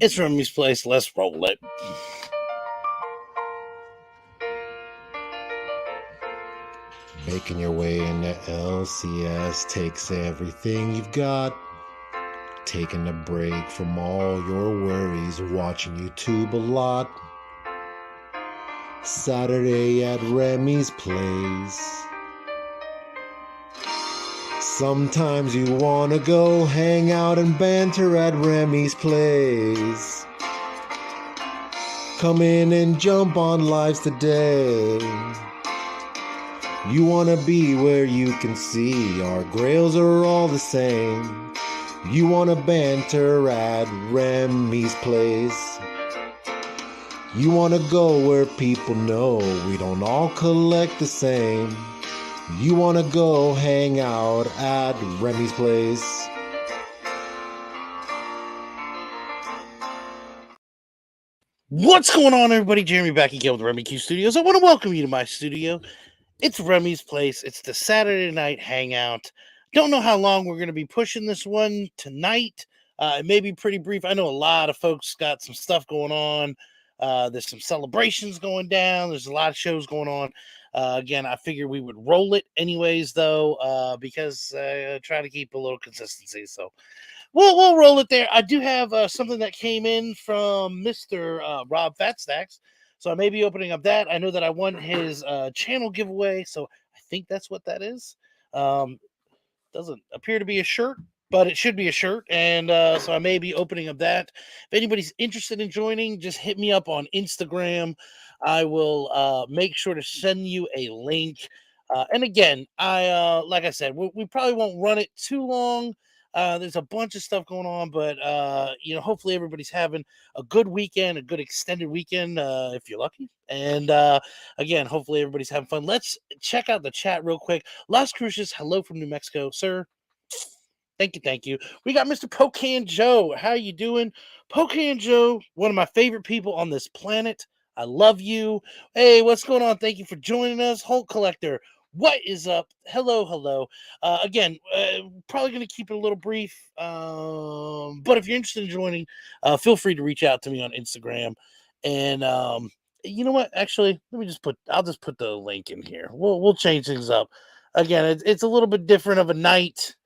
It's Remy's place. Let's roll it. Making your way into LCS takes everything you've got. Taking a break from all your worries, watching YouTube a lot. Saturday at Remy's place. Sometimes you wanna go hang out and banter at Remy's place. Come in and jump on lives today. You wanna be where you can see our grails are all the same. You wanna banter at Remy's place. You wanna go where people know we don't all collect the same. You wanna go hang out at Remy's place. What's going on, everybody? Jeremy back again with Remy Q Studios. I want to welcome you to my studio. It's Remy's place. It's the Saturday night hangout. Don't know how long we're going to be pushing this one tonight. It may be pretty brief. I know a lot of folks got some stuff going on. There's some celebrations going down. There's a lot of shows going on. Again, I figured we would roll it anyways, though, because I try to keep a little consistency. So we'll roll it there. I do have something that came in from Mr. Rob Fatstacks, so I may be opening up that. I know that I won his channel giveaway, so I think that's what that is. Doesn't appear to be a shirt, but it should be a shirt, and so I may be opening up that. If anybody's interested in joining, just hit me up on Instagram. I will make sure to send you a link. And again, like I said, we probably won't run it too long. There's a bunch of stuff going on, but hopefully everybody's having a good weekend, a good extended weekend, if you're lucky. And again, hopefully everybody's having fun. Let's check out the chat real quick. Las Cruces, hello from New Mexico, sir. Thank you. We got Mr. Pocan Joe. How you doing? Pocan Joe, one of my favorite people on this planet. I love you. Hey, what's going on? Thank you for joining us. Hulk Collector, what is up? Hello. Again, probably going to keep it a little brief. But if you're interested in joining, feel free to reach out to me on Instagram. And you know what? Actually, I'll just put the link in here. We'll change things up. Again, it's a little bit different of a night.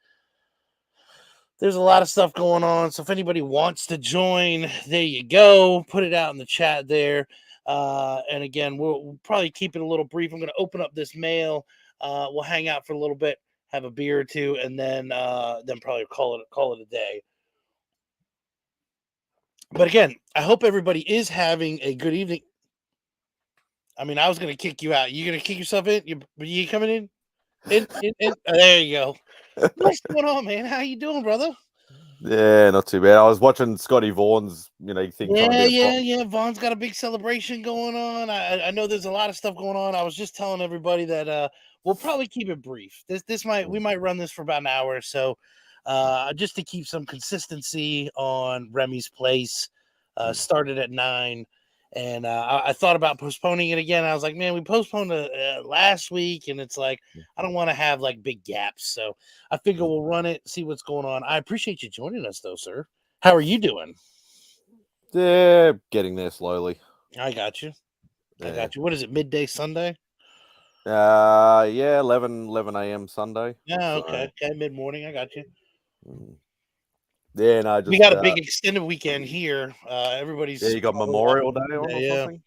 There's a lot of stuff going on. So if anybody wants to join, there you go. Put it out in the chat there. And again, we'll probably keep it a little brief. I'm going to open up this mail. We'll hang out for a little bit, have a beer or two, and then probably call it a day. But again, I hope everybody is having a good evening. I mean, I was going to kick you out. You going to kick yourself in? You coming in? There you go. What's going on, man? How you doing, brother? Yeah, not too bad. I was watching Scotty Vaughan's, thing. Yeah. Vaughn's got a big celebration going on. I know there's a lot of stuff going on. I was just telling everybody that we'll probably keep it brief. We might run this for about an hour or so, just to keep some consistency on Remy's place. Started at 9. And I thought about postponing it again. I was like, man, we postponed it last week, and it's like I don't want to have like big gaps. So I figure we'll run it, see what's going on. I appreciate you joining us, though, sir. How are you doing? Yeah, getting there slowly. I got you. What is it? Midday Sunday? Yeah, 11 a.m. Sunday. Yeah, okay. Mid morning. I got you. Yeah, no, just we got a big extended weekend here. Everybody's you got Memorial Day on or something.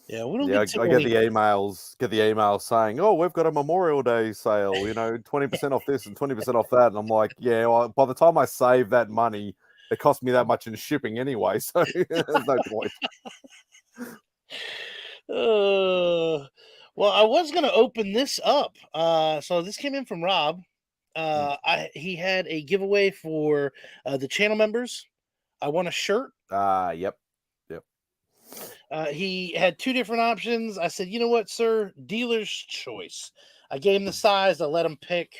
Yeah, we don't get I get the emails saying, "Oh, we've got a Memorial Day sale. 20% off this and 20% off that." And I'm like, "Yeah." Well, by the time I save that money, it cost me that much in shipping anyway, so there's no point. Well, I was going to open this up. So this came in from Rob. He had a giveaway for the channel members. I won a shirt. Yep. He had 2 different options. I said, you know what, sir? Dealer's choice. I gave him the size. I let him pick,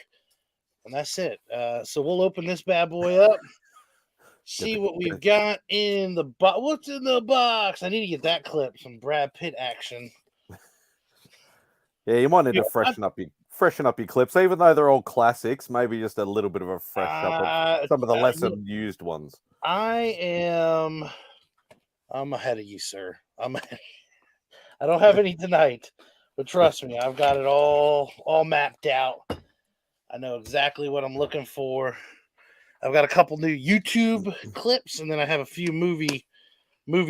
and that's it. So we'll open this bad boy up. See what we've got in the box. What's in the box? I need to get that clip. Some Brad Pitt action. Yeah, you might need Yeah, to freshen up your clips, even though they're all classics. Maybe just a little bit of a fresh up of some of the lesser used ones. I'm ahead of you, sir. I don't have any tonight, but trust me, I've got it all mapped out. I know exactly what I'm looking for. I've got a couple new YouTube clips, and then I have a few movie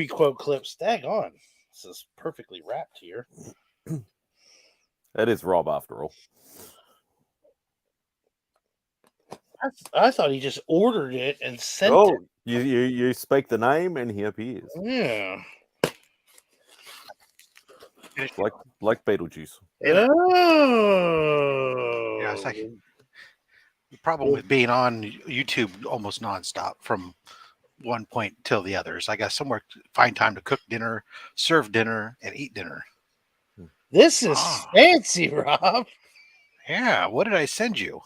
quote clips. Daggone, this is perfectly wrapped here. It is Rob after all. I thought he just ordered it and sent Oh, it. you speak the name and he appears. Yeah. Like Beetlejuice. Oh. Yeah, it's like the problem with being on YouTube almost nonstop from one point till the others. I got somewhere to find time to cook dinner, serve dinner, and eat dinner. This is fancy, Rob. Yeah, what did I send you?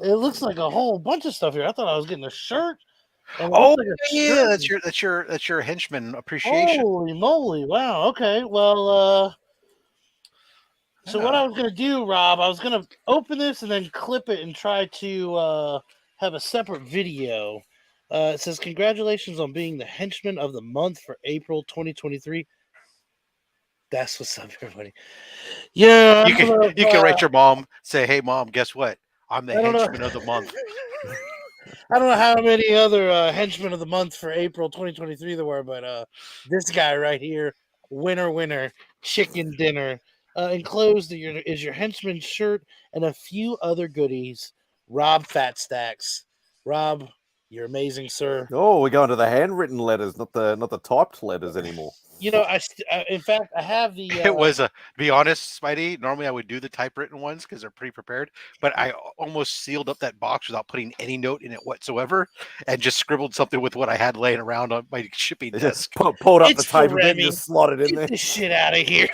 It looks like a whole bunch of stuff here. I thought I was getting a shirt. And Oh, like yeah, that's your henchman appreciation. Holy moly! Wow. Okay. Well, so what I was gonna do, Rob, I was gonna open this and then clip it and try to have a separate video. It says, "Congratulations on being the henchman of the month for April 2023." That's what's up, everybody. Yeah, you can write your mom, say, "Hey, mom, guess what? I'm the henchman of the month." I don't know how many other henchmen of the month for April 2023 there were, but this guy right here, winner, chicken dinner. Enclosed is your henchman shirt and a few other goodies. Rob Fat Stacks. Rob, you're amazing, sir. Oh, we're going to the handwritten letters, not the typed letters anymore. You know, in fact, I have the. It was to be honest, Spidey. Normally, I would do the typewritten ones because they're pre-prepared. But I almost sealed up that box without putting any note in it whatsoever, and just scribbled something with what I had laying around on my shipping desk. Pulled up the tape and then just slotted in there. Get this shit out of here.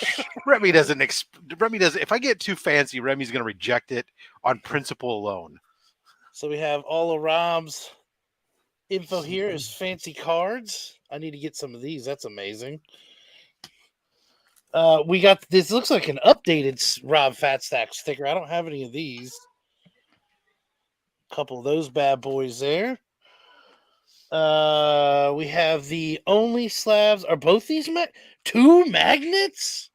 Remy doesn't. If I get too fancy, Remy's going to reject it on principle alone. So we have all of Rob's info here is fancy cards. I need to get some of these. That's amazing. We got this. Looks like an updated Rob Fat Stack sticker. I don't have any of these. A couple of those bad boys there. We have the only slabs. Are both these two magnets?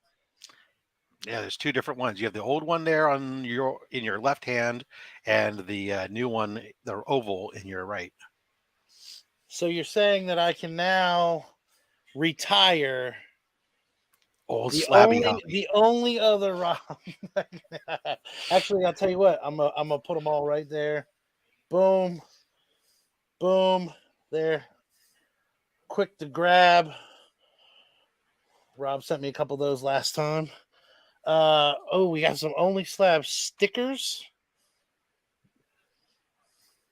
Yeah, there's two different ones. You have the old one there in your left hand, and the new one, the oval, in your right. So you're saying that I can now retire old slabby hobby. The only other Rob. Actually, I'll tell you what. I'm gonna put them all right there. Boom, boom, there. Quick to grab. Rob sent me a couple of those last time. We got some only slab stickers.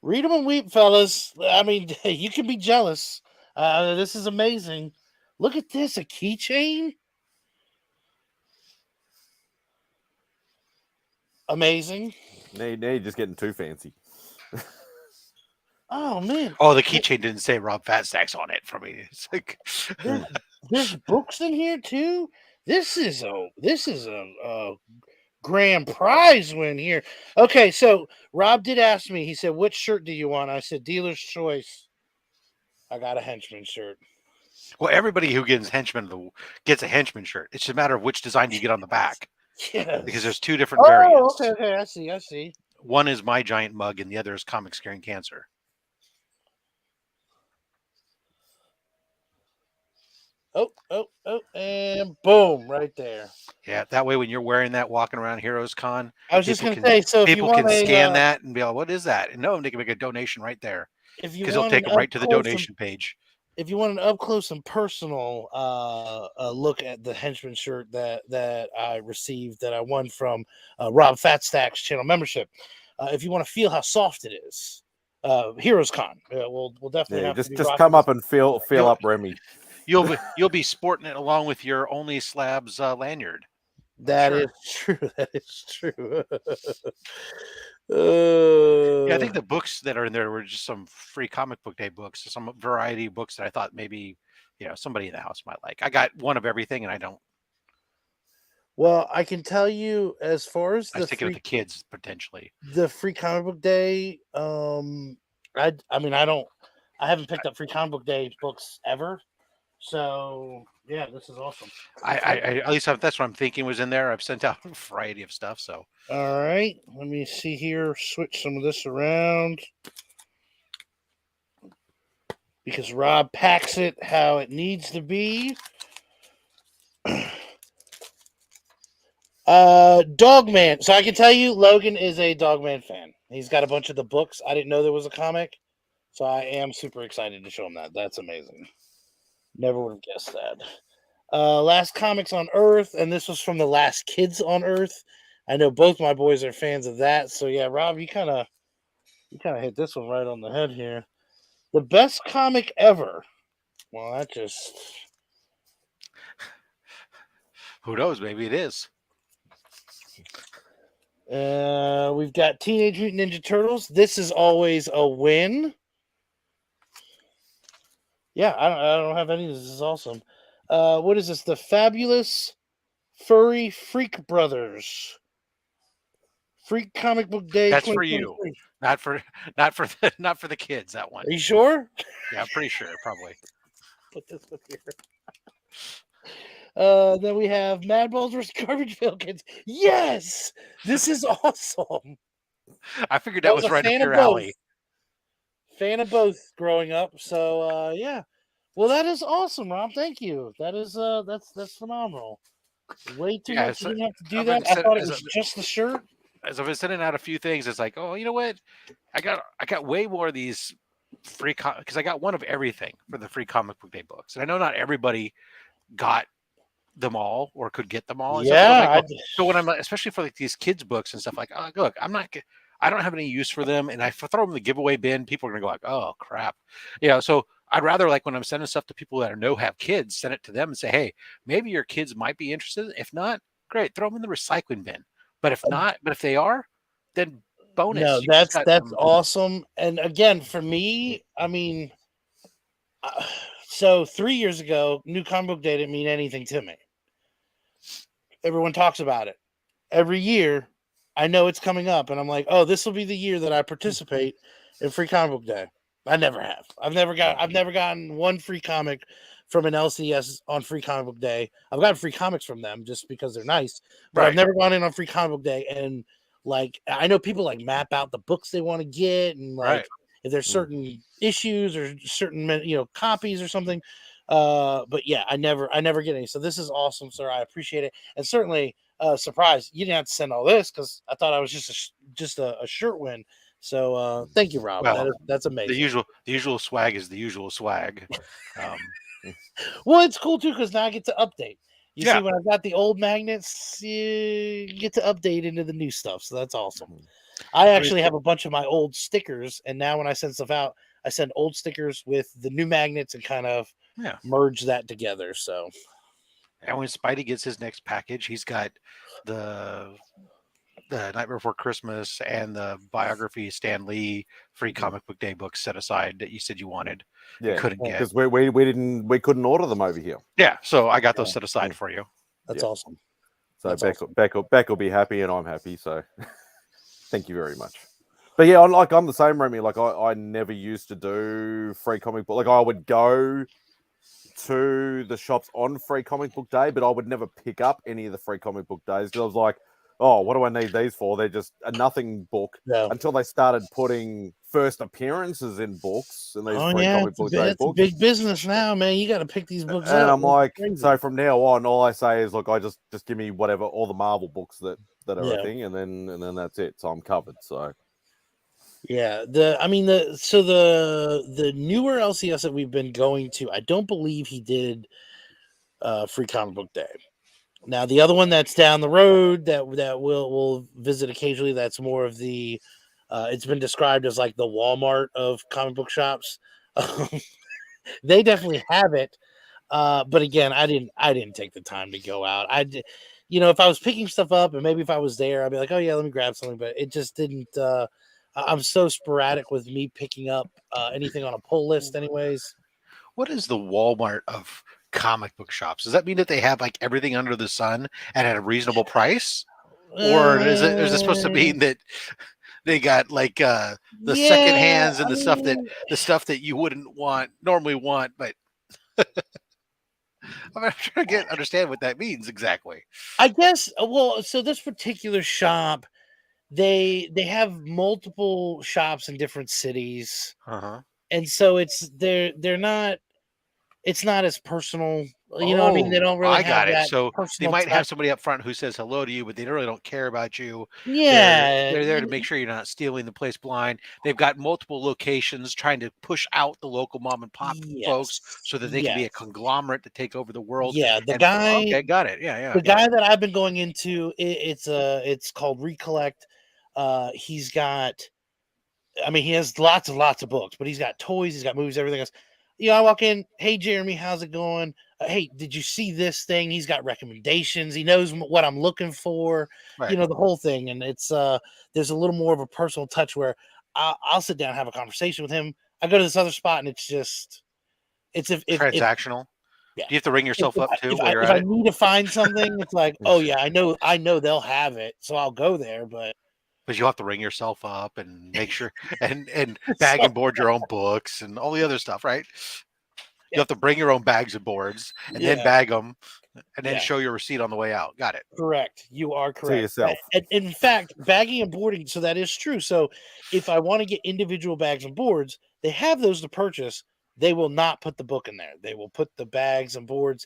Read them and weep, fellas. I mean, you can be jealous. This is amazing. Look at this, a keychain. Amazing. Now you're just getting too fancy. Oh man! Oh, the keychain didn't say Rob Fat Stacks on it for me. It's like there's books in here too. This is a grand prize win here. Okay, so Rob did ask me. He said, "Which shirt do you want?" I said, "Dealer's choice." I got a henchman shirt. Well, everybody who gets gets a henchman shirt. It's just a matter of which design you get on the back. Yes. Because there's two different variants. Okay. I see. One is my giant mug, and the other is Comics Curing Cancer. Oh, and boom, right there. Yeah, that way when you're wearing that walking around Heroes Con, I was just going to say, so if people can scan that and be like, what is that? And no, they can make a donation right there. Because they'll take them right to the donation page. If you want an up close and personal look at the henchman shirt that I received, that I won from Rob Fat Stacks channel membership, if you want to feel how soft it is, Heroes Con, we'll definitely have just to just come up and feel up Remy. You'll be sporting it along with your Only Slabs lanyard. That is true. That is true. Yeah, I think the books that are in there were just some free comic book day books, some variety books that I thought maybe somebody in the house might like. I got one of everything, and I don't. Well, I can tell you as far as I was thinking of the kids potentially. the free comic book day, I mean I haven't picked up free comic book day books ever. So yeah, this is awesome. I at least that's what I'm thinking was in there. I've sent out a variety of stuff, so All right, let me see here. Switch some of this around because Rob packs it how it needs to be. Dogman. So I can tell you, Logan is a Dogman fan. He's got a bunch of the books. I didn't know there was a comic, so I am super excited to show him that. That's amazing. Never would have guessed that. Last Comics on Earth, and this was from the Last Kids on Earth. I know both my boys are fans of that. So yeah, Rob, you kind of hit this one right on the head here. The best comic ever. Well, that just who knows? Maybe it is. we've got Teenage Mutant Ninja Turtles. This is always a win. Yeah, I don't have any. This is awesome. What is this? The Fabulous Furry Freak Brothers. Freak Comic Book Day. That's for you, not for not for the kids. That one. Are you sure? Yeah, I'm pretty sure. Probably. Put this one here. Then we have Mad Balls vs. Garbage Pail Kids. Yes, this is awesome. I figured that was right up your alley. Fan of both growing up, so yeah. Well, that is awesome, Rob. Thank you. That is that's phenomenal. Way too much. You didn't have to do that. I thought it was just the shirt. As I've been sending out a few things, it's like, oh, you know what? I got way more of these free because I got one of everything for the free comic book day books, and I know not everybody got them all or could get them all. Yeah. So when I'm especially for like these kids books and stuff, like, oh, look, I don't have any use for them, and I throw them in the giveaway bin. People are gonna go like, oh crap, So I'd rather, like, when I'm sending stuff to people that I know have kids, send it to them and say, hey, maybe your kids might be interested. If not, great, throw them in the recycling bin. But if not, but if they are, then bonus. No, that's awesome. And again, for me, I mean, so 3 years ago, New Comic Book Day didn't mean anything to me. Everyone talks about it every year. I know it's coming up, and I'm like, oh, this will be the year that I participate in Free Comic Book Day. I never have. I've never gotten one free comic from an LCS on Free Comic Book Day. I've gotten free comics from them just because they're nice, but I've never gone in on Free Comic Book Day. And like, I know people like map out the books they want to get, and like if there's certain issues or certain copies or something. But yeah, I never get any. So this is awesome, sir. I appreciate it, and certainly surprised you didn't have to send all this because I thought I was just a shirt win. So thank you, Rob. Well, that's amazing. The usual swag is the usual swag. Well, it's cool too because now I get to update. You see, when I've got the old magnets, you get to update into the new stuff. So that's awesome. I actually have a bunch of my old stickers, and now when I send stuff out, I send old stickers with the new magnets and kind of merge that together. So, and when Spidey gets his next package, he's got the Night Before Christmas and the biography Stan Lee free comic book day books set aside that you said you wanted. Yeah, couldn't get because we couldn't order them over here. Yeah, so I got those set aside for you. That's awesome. So Beck will be happy, and I'm happy. So thank you very much. But yeah, I'm the same, Remy. Like I never used to do free comic book. Like I would go to the shops on free comic book day, but I would never pick up any of the free comic book days because I was like, oh, what do I need these for? They're just a nothing book until they started putting first appearances in books and these free comic book day books. It's a big business now, man. You got to pick these books up. And I'm like, so from now on, all I say is, look, I just give me whatever, all the Marvel books that are a thing, and then that's it. So I'm covered. So yeah, the newer LCS that we've been going to, I don't believe he did free comic book day. Now the other one that's down the road that we'll visit occasionally, that's more of the it's been described as like the Walmart of comic book shops. They definitely have it, but again, I didn't take the time to go out. If I was picking stuff up and maybe if I was there, I'd be like, oh yeah, let me grab something, but it just didn't. I'm so sporadic with me picking up anything on a pull list, anyways. What is the Walmart of comic book shops? Does that mean that they have like everything under the sun and at a reasonable price? Or is it supposed to mean that they got like the second Yeah, hands and I mean, the stuff that you wouldn't normally want, but I'm trying to understand what that means exactly. I guess. Well, so this particular shop, they have multiple shops in different cities, Uh-huh. and so they're not. It's not as personal. You know what I mean? They Oh, don't really I have got it. that So they personal might have touch. somebody up front who says hello to you, but they really don't care about you. Yeah, They're there to make sure you're not stealing the place blind. They've got multiple locations trying to push out the local mom and pop folks yes, so that they can be a yes, conglomerate to take over the world. yeah. And okay, got it. Yeah, yeah, I The get it. guy that I've been going into, it's called Recollect. He's got, I mean, he has lots of books, but he's got toys, he's got movies, everything else. You know, I walk in, hey Jeremy, how's it going? Hey, did you see this thing? He's got recommendations. He knows what I'm looking for. You Right. know, the whole thing, and it's there's a little more of a personal touch where I'll sit down and have a conversation with him. I go to this other spot, and it's just it's if Transactional. yeah. Do you have to ring yourself up too If while you're if at I it? need to find something, it's like, oh yeah, I know they'll have it, so I'll go there. But But you have to ring yourself up and make sure and bag so and board your own books and all the other stuff, right? You yeah, have to bring your own bags and boards and then yeah, bag them and then yeah. show your receipt on the way out. Got it. Correct. You are To correct. yourself. In fact, bagging and boarding, so that is true. So if I want to get individual bags and boards, they have those to purchase. They will not put the book in there. They will put the bags and boards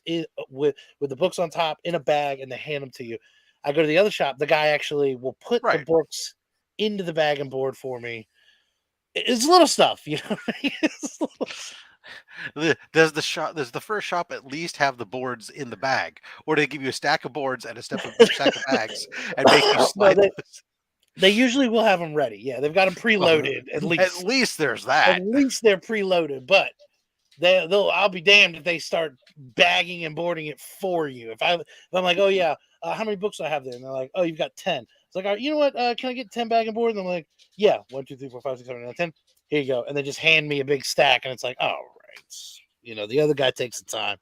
with the books on top in a bag and they hand them to you. I go to the other shop, the guy actually will put the Right. books into the bag and board for me. It's little stuff, you know. It's little Does the first shop at least have the boards in the bag, or do they give you a stack of boards and a stack of bags and make you no, slide those? they usually will have them ready. Yeah, they've got them Well, preloaded at at least. least there's At that. least they're preloaded, but they'll I'll be damned if they start bagging and boarding it for you. If I'm like, oh yeah, how many books do I have there? And they're like, oh, you've got 10. It's like, all right, you know what? Can I get 10 bag and board? And I'm like, yeah, 1, 2, 3, 4, 5, 6, 7, 8, 9, 10. Here you go. And they just hand me a big stack, and it's like, all right. You know, the other guy takes the time,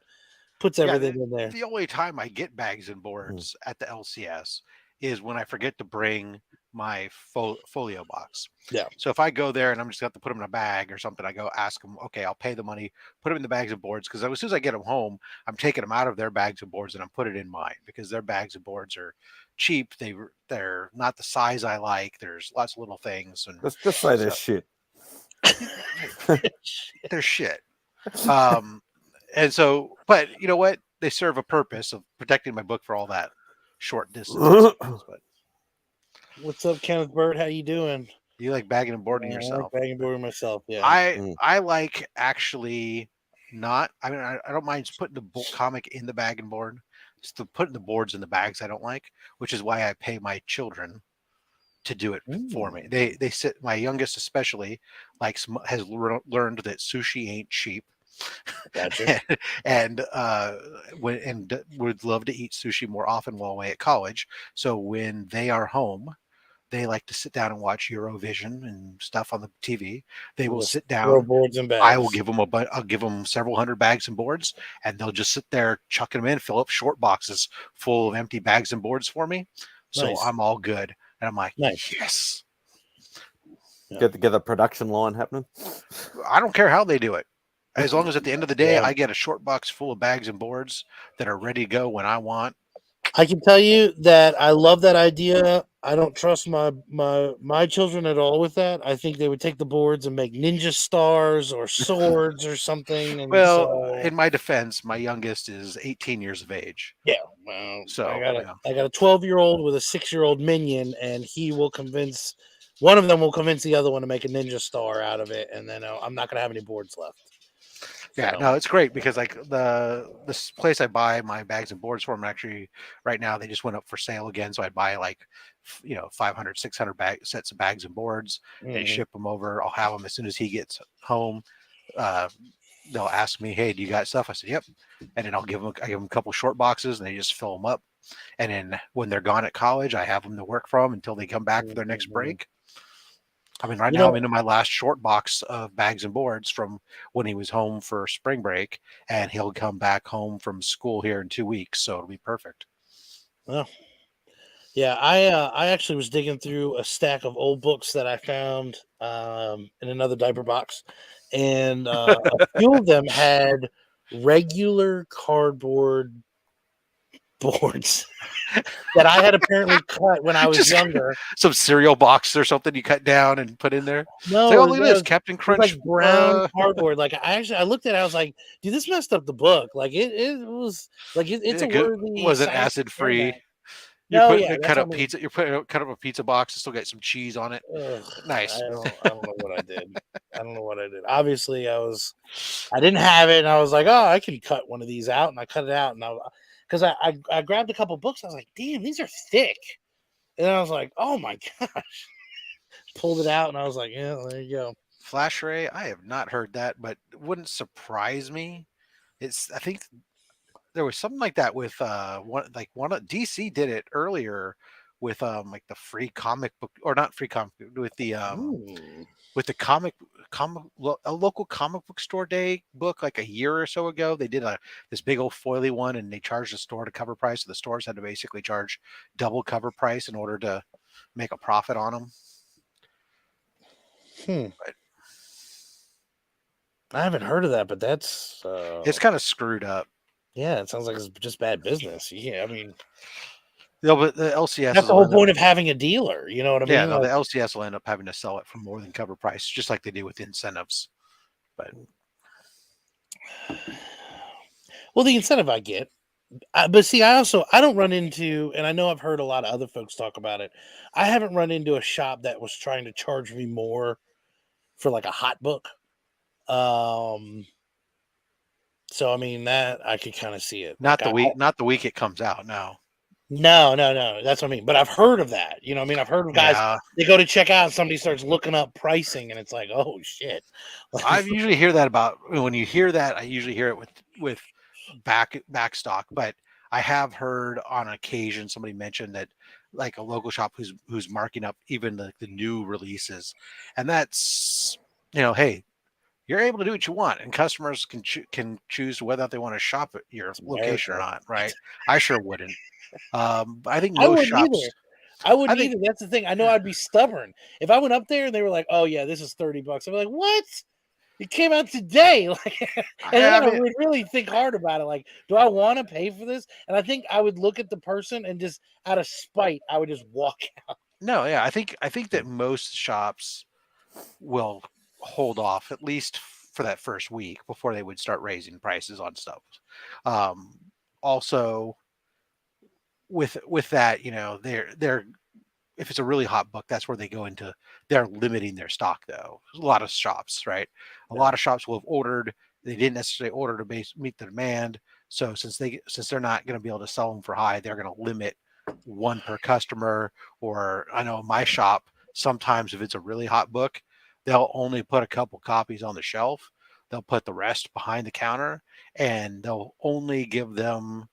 puts Yeah, everything in there. the only time I get bags and Mm. boards at the LCS is when I forget to bring my folio box. Yeah. So if I go there and I'm just going to have to put them in a bag or something, I go ask them, okay, I'll pay the money, put them in the bags and boards. Because as soon as I get them home, I'm taking them out of their bags and boards and I'm putting it in mine because their bags and boards are cheap. They're not the size I like. There's lots of little things and Just say this shit. they're shit. And so, but you know what? They serve a purpose of protecting my book for all that short distance. But What's up, Kenneth Bird? How you doing? you like bagging and boarding I like yourself. bagging and boarding myself. Yeah. I like actually not. I mean, I don't mind putting the comic in the bag and board. Just putting the boards in the bags I don't like, which is why I pay my children to do it for me. They sit. My youngest especially has learned that sushi ain't cheap. Gotcha. and would love to eat sushi more often while away at college. So when they are home, they like to sit down and watch Eurovision and stuff on the TV. They will sit Throw down. boards and bags. I will give them I'll give them several hundred bags and boards, and they'll just sit there chucking them in, fill up short boxes full of empty bags and boards for me. So Nice. I'm all good, and I'm like, Nice. yes. Get the production line happening. I don't care how they do it. As long as at the end of the day, Yeah. I get a short box full of bags and boards that are ready to go when I want. I can tell you that I love that idea. I don't trust my children at all with that. I think they would take the boards and make ninja stars or swords or something. And Well, so, in my defense, my youngest is 18 years of age. yeah, well, So, I got a 12-year-old with a 6-year-old minion, and he will convince one of them will convince the other one to make a ninja star out of it, and then I'm not gonna have any boards left. yeah, So, no, it's great because like this place I buy my bags and boards from actually right now they just went up for sale again. So I buy like 500, 600 sets of bags and boards. They mhm. ship them over. I'll have them as soon as he gets home. They'll ask me, "Hey, do you got stuff?" I said, "Yep," and then I give them a couple short boxes and they just fill them up. And then when they're gone at college, I have them to work from until they come back for their next Mhm. break. I mean, right You now know, I'm into my last short box of bags and boards from when he was home for spring break, and he'll come back home from school here in 2 weeks, so it'll be perfect. well, yeah, I actually was digging through a stack of old books that I found in another diaper box, and a few of them had regular cardboard boards that I had apparently cut when I was Just younger. some cereal box or something you cut down and put in there. It's like, No, oh, it look at this, was Captain it was Crunch. like brown cardboard. Like I looked at it, I was like, dude, this messed up the book. Like it was like it's a worthy Wasn't science acid free. experiment. You're No, putting yeah, a that's cut what I up mean. pizza. You're putting cut up a pizza box and still got some cheese on it. Ugh, Nice. I don't know what I did. I don't know what I did. Obviously, I didn't have it, and I was like, oh, I can cut one of these out, and I cut it out, and because I grabbed a couple books, I was like, damn, these are thick, and I was like, oh my gosh, pulled it out, and I was like, yeah, there you go. Flash Ray, I have not heard that, but it wouldn't surprise me. I think there was something like that with one of DC did it earlier with like the free comic book, or not free comic book, Ooh. with the a local comic book store day book like a year or so ago. They did this big old foily one, and they charged the store to cover price, so the stores had to basically charge double cover price in order to make a profit on them. But I haven't heard of that, but that's it's kind of screwed up. yeah, it sounds like it's just bad business. Yeah, I mean, No, but the LCS that's the will whole end up. point of having a dealer. You know what I Yeah, mean? no, the Like, LCS will end up having to sell it for more than cover price, just like they do with incentives. But well, the incentive I get. But see, I don't run into, and I know I've heard a lot of other folks talk about it. I haven't run into a shop that was trying to charge me more for like a hot book. Um, so I mean that I could kind of see it. Like not the week it comes out. No. no, that's what I mean. But I've heard of that. You know what I mean? I've heard of guys Yeah, they go to check out and somebody starts looking up pricing and it's like, oh shit. I usually hear that about when you hear that. I usually hear it with back stock, but I have heard on occasion somebody mention that like a local shop who's marking up even the new releases, and that's hey, you're able to do what you want, and customers can choose whether or not they want to shop at your It's location or America. not, right? I sure wouldn't. I think I most wouldn't either. shops. I I wouldn't think either. That's the thing. I know I'd be stubborn. If I went up there and they were like, "Oh yeah, this is $30," I'd be like, "What? It came out today!" Like, and then I I mean, would really think hard about it. Like, do I want to pay for this? And I think I would look at the person and just out of spite, I would just walk out. no, yeah, I think that most shops will hold off at least for that first week before they would start raising prices on stuff. Um, Also, with that, they're if it's a really hot book, that's where they go into. They're limiting their stock though. A lot of shops, right? A Yeah, lot of shops will have ordered. They didn't necessarily order to meet the demand. So since they're not going to be able to sell them for high, they're going to limit one per customer. Or I know in my shop, sometimes if it's a really hot book, they'll only put a couple copies on the shelf. They'll put the rest behind the counter, and they'll only give them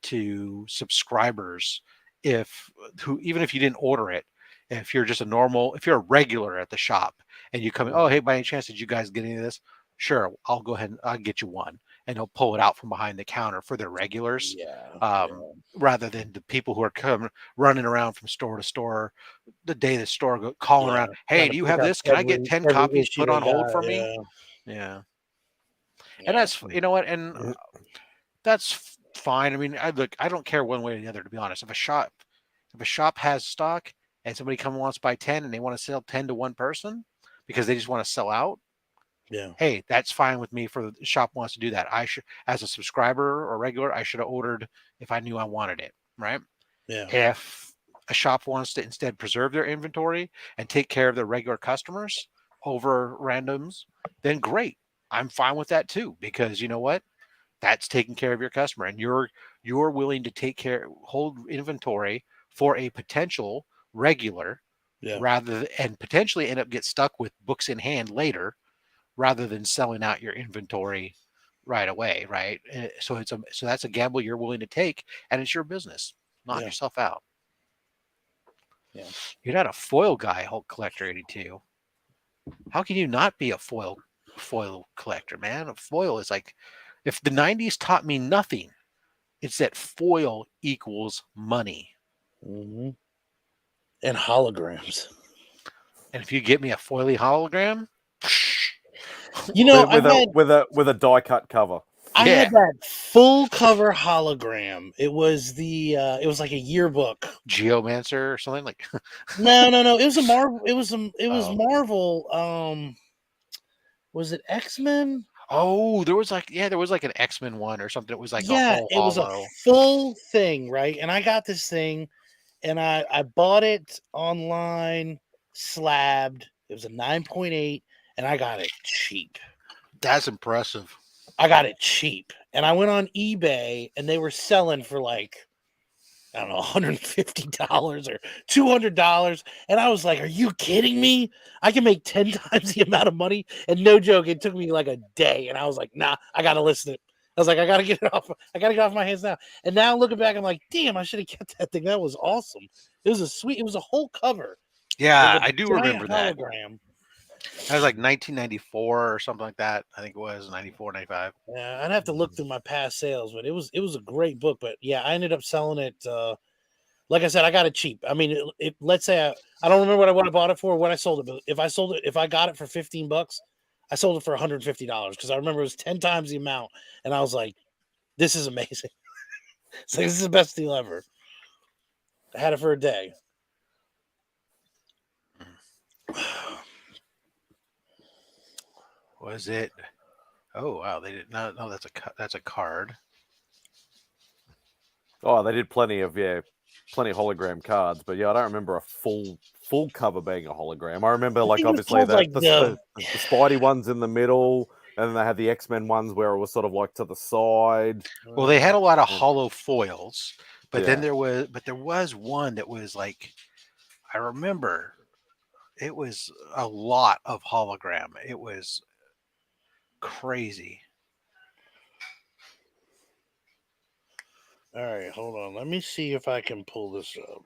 to subscribers if who even if you didn't order it, if you're just if you're a regular at the shop and you come in, oh hey, by any chance did you guys get any of this? Sure, I'll go ahead and I'll get you one, and they'll pull it out from behind the counter for their regulars, yeah, rather than the people who are coming running around from store to store the day the store calling yeah. around, Trying hey, to do you pick have up this? Can I get 10 every copies issue put they on hold got. for me? Yeah, Yeah, and yeah. that's what, and that's fine. I mean, I don't care one way or the other, to be honest. If a shop has stock and somebody wants to buy 10 and they want to sell 10 to one person because they just want to sell out, Yeah, hey, that's fine with me. For the shop wants to do that, I should, as a subscriber or regular, I should have ordered if I knew I wanted it, right? yeah, If a shop wants to instead preserve their inventory and take care of their regular customers over randoms, then great. I'm fine with that too, because you know what? That's taking care of your customer, and you're willing to hold inventory for a potential regular, yeah, and potentially end up get stuck with books in hand later, rather than selling out your inventory right away, right? So that's a gamble you're willing to take, and it's your business. Knock yeah. yourself out. Yeah. You're not a foil guy, Hulk Collector 82. How can you not be a foil collector, man? A foil is like, if the 90s taught me nothing, it's that foil equals money. Mm-hmm. And holograms. And if you get me a foily hologram, You know, with a die cut cover. I Yeah. had that full cover hologram. It was it was like a yearbook. Geomancer or something like. No. It was a Marvel. It was Oh. Marvel. Was it X-Men? Oh, there was like an X-Men one or something. It was like a Yeah, whole it was a hollow. full thing, right? And I got this thing, and I bought it online, slabbed. It was a 9.8, and I got it cheap. That's impressive. I got it cheap, and I went on eBay, and they were selling for like, I don't know, $150 or $200. And I was like, are you kidding me? I can make 10 times the amount of money. And no joke, it took me like a day. And I was like, nah, I got to listen it. I was like, I got to get it off. I got to get off my hands now. And now looking back, I'm like, damn, I should have kept that thing. That was awesome. It was a whole cover. Yeah, With a I do giant remember that. hologram. That was like 1994 or something like that. I think it was 94, 95. Yeah, I'd have to look through my past sales, but it was a great book. But yeah, I ended up selling it. Like I said, I got it cheap. I mean, let's say I don't remember what I bought it for, what I sold it, but if I got it for $15, I sold it for $150 because I remember it was 10 times the amount, and I was like, "This is amazing." It's like, this is the best deal ever. I had it for a day. Was it? Oh wow, they did not. No, that's a card. Oh, they did plenty of hologram cards, but yeah, I don't remember a full cover being a hologram. I remember like think it was obviously called, like, the Spidey ones in the middle, and then they had the X-Men ones where it was sort of like to the side. Well, they had a lot of hollow foils, but then Yeah. there was one that was like, I remember, it was a lot of hologram. It was crazy. All right, hold on. Let me see if I can pull this up.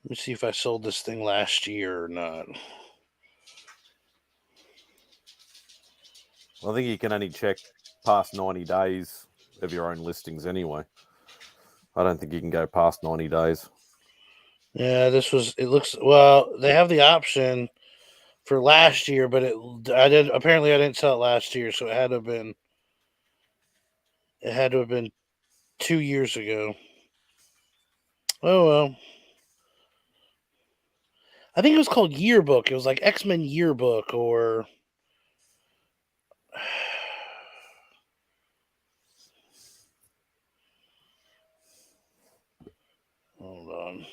Let me see if I sold this thing last year or not. I think you can only check past 90 days of your own listings anyway. I don't think you can go past 90 days. Yeah, it looks, well, they have the option for last year, but I didn't sell it last year, so it had to have been 2 years ago. Oh well. I think it was called Yearbook. It was like X-Men Yearbook or hold on.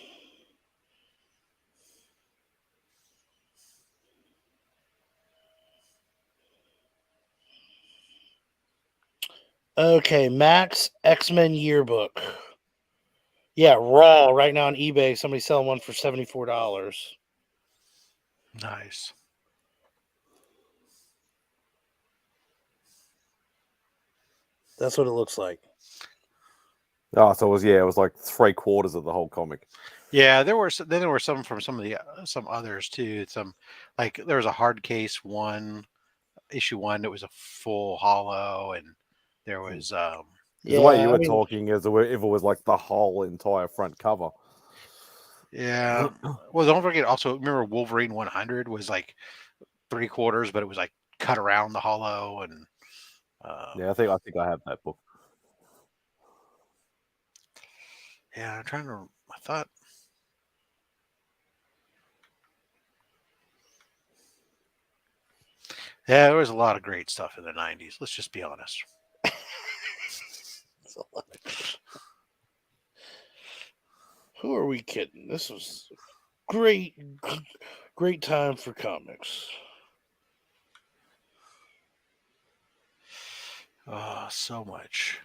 Okay, Max X-Men Yearbook. Yeah, raw right now on eBay. Somebody's selling one for $74. Nice. That's what it looks like. Oh, so it was like 3/4 of the whole comic. Yeah, there were some from some of the some others too. Some, like, there was a hard case one, issue one, that was a full hollow, and there was The Yeah, way you I were mean, talking is if it was like the whole entire front cover. yeah. Well, don't forget also, remember Wolverine 100 was like 3/4, but it was like cut around the hollow, and Yeah, I think I have that book. yeah, I'm trying to. I thought. Yeah, there was a lot of great stuff in the 90s. Let's just be honest. who are we kidding? This was great, great time for comics. Oh, so much.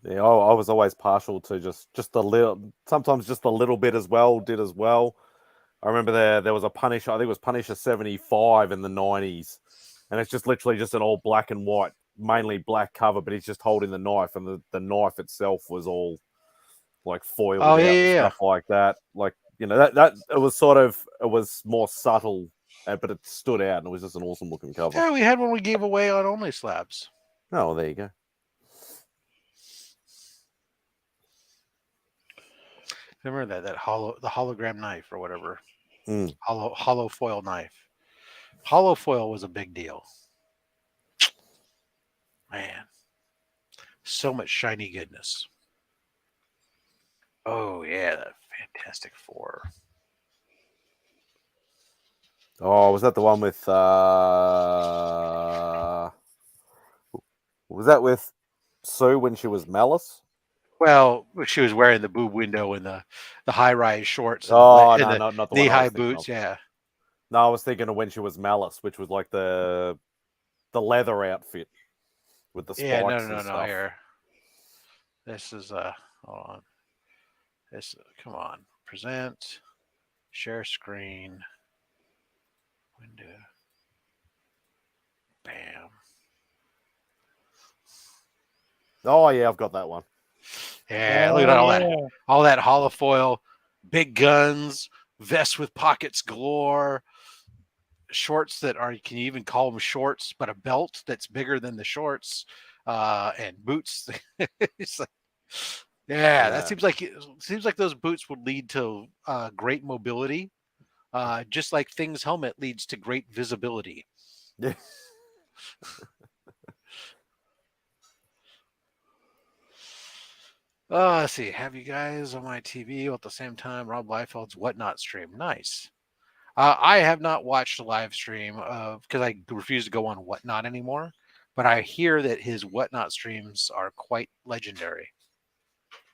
Yeah, I was always partial to just a little, sometimes just a little bit as well. Did as well. I remember there was a Punisher. I think it was Punisher 75 in the 90s, and it's just literally just an all black and white mainly black cover, but he's just holding the knife, and the knife itself was all like foiled out and stuff like that. Like, you know, that it was more subtle, but it stood out, and it was just an awesome looking cover. Yeah, we had one we gave away on Only Slabs. Oh, well, there you go. Remember the hologram knife or whatever, Mm. hollow foil knife. Hollow foil was a big deal, man. So much shiny goodness. Oh yeah, that Fantastic Four. Oh, was that the one with was that with Sue when she was Malice? Well, she was wearing the boob window and the high rise shorts. And Oh, the, no, not the knee one I high was thinking boots. of. Yeah. No, I was thinking of when she was Malice, which was like the leather outfit with the spikes and stuff. Here, this is hold on. This come on, present, share screen, window, bam. Oh yeah, I've got that one. Yeah, look at all that holofoil, big guns, vests with pockets galore, shorts that are, can you even call them shorts, but a belt that's bigger than the shorts, and boots. It's like, yeah, that seems like those boots would lead to great mobility, just like Thing's helmet leads to great visibility. Yeah. Let's see. Have you guys on my TV at the same time? Rob Liefeld's Whatnot stream. Nice. I have not watched a live stream because I refuse to go on Whatnot anymore. But I hear that his Whatnot streams are quite legendary.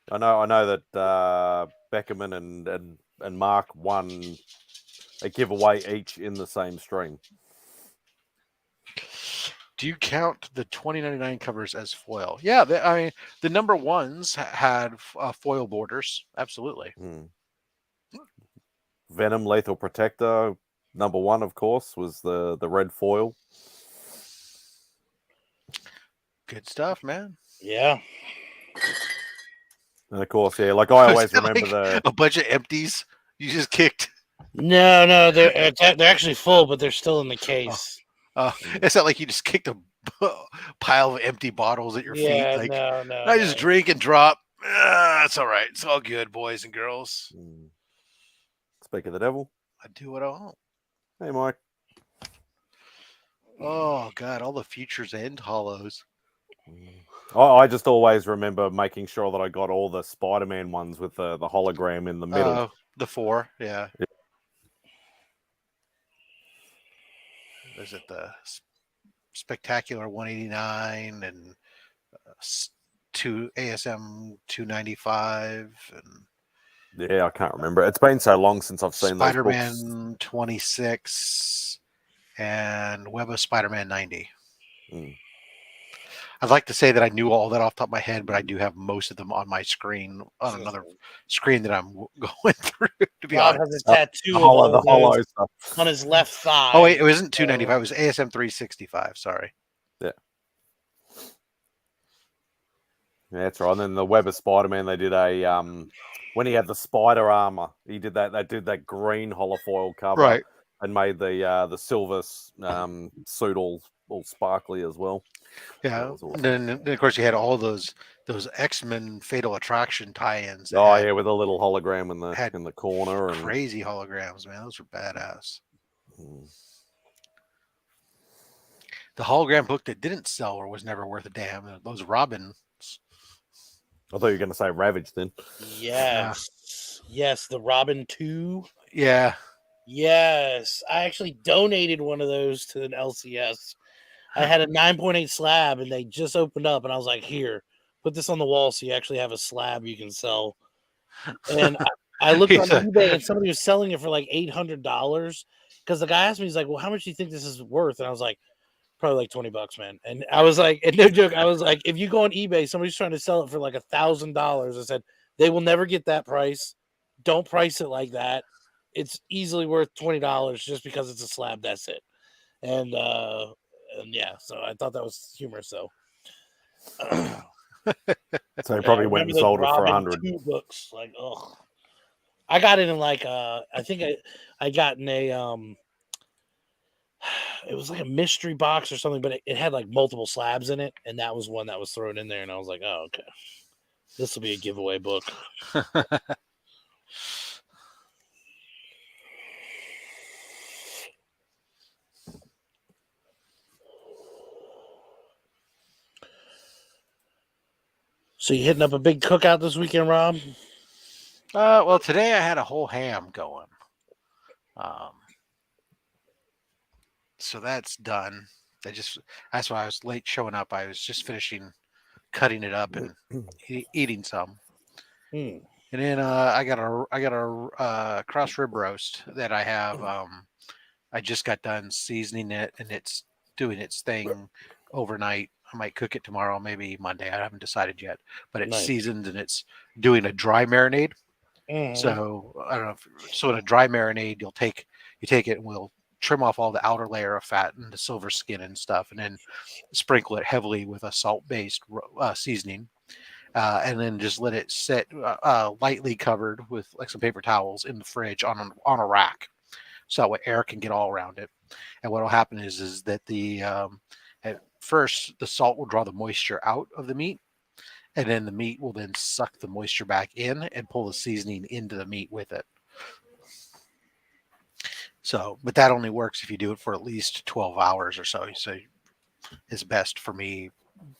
I know that Beckerman and Mark won a giveaway each in the same stream. Do you count the 2099 covers as foil? Yeah, I mean the number ones had foil borders. Absolutely. Venom Lethal Protector number 1, of course, was the red foil. Good stuff, man. Yeah. And of course, yeah, like I always remember like a bunch of empties you just kicked. No, they're actually full, but they're still in the case. It's not like you just kicked a pile of empty bottles at your feet. Like, no. I just drink and drop. It's all right. It's all good, boys and girls. Speak of the devil. I do what I want. Hey, Mike. Oh, God. All the Futures End hollows. I just always remember making sure that I got all the Spider-Man ones with the hologram in the middle. The 4, yeah. Is it the Spectacular 189 and 2 ASM 295 and yeah, I can't remember. It's been so long since I've seen Spider-Man those books. 26 and Web of Spider-Man 90. I'd like to say that I knew all that off the top of my head, but I do have most of them on my screen, on another screen that I'm going through, to be honest. Has a tattoo the hollow stuff on his left thigh. Oh, wait, it wasn't 295. It was ASM 365. Sorry. Yeah. Yeah, that's right. And then the Web of Spider-Man, they did a when he had the spider armor, he did that. They did that green holofoil cover, right, and made the silver suit all sparkly as well. Yeah, awesome. And then of course you had all those X-Men Fatal Attraction tie-ins. Oh yeah, with a little hologram in the corner. Crazy holograms, man. Those were badass. The hologram book that didn't sell or was never worth a damn. Those Robins. I thought you were going to say Ravage then. Yes. Yes, the Robin 2. Yeah. Yes. I actually donated one of those to an LCS. I had a 9.8 slab and they just opened up and I was like, here, put this on the wall so you actually have a slab you can sell. And I looked on eBay and somebody was selling it for like $800 because the guy asked me, he's like, well, how much do you think this is worth? And I was like, probably like $20, man. And I was like, and no joke, I was like, if you go on eBay, somebody's trying to sell it for like $1,000. I said, they will never get that price. Don't price it like that. It's easily worth $20 just because it's a slab. That's it. And and yeah, so I thought that was humorous. So, So he I probably went remember and those sold it for Robin 100. 2 books. Like, oh, I got it in like I think I got in a it was like a mystery box or something, but it had like multiple slabs in it, and that was one that was thrown in there, and I was like, oh, okay, this will be a giveaway book. So you hitting up a big cookout this weekend, Rob? Well, today I had a whole ham going. So that's done. That's why I was late showing up. I was just finishing cutting it up and eating some. Hmm. And then I got a cross rib roast that I have. I just got done seasoning it, and it's doing its thing overnight. I might cook it tomorrow, maybe Monday. I haven't decided yet. But it's Nice. seasoned and it's doing a dry marinade. Mhm. So I don't know. So in a dry marinade, you take it and we'll trim off all the outer layer of fat and the silver skin and stuff, and then sprinkle it heavily with a salt-based seasoning. And then just let it sit lightly covered with like some paper towels in the fridge on a rack, so that way air can get all around it. And what will happen is that at first the salt will draw the moisture out of the meat, and then the meat will then suck the moisture back in and pull the seasoning into the meat with it. So, but that only works if you do it for at least 12 hours or so. So it's best for me,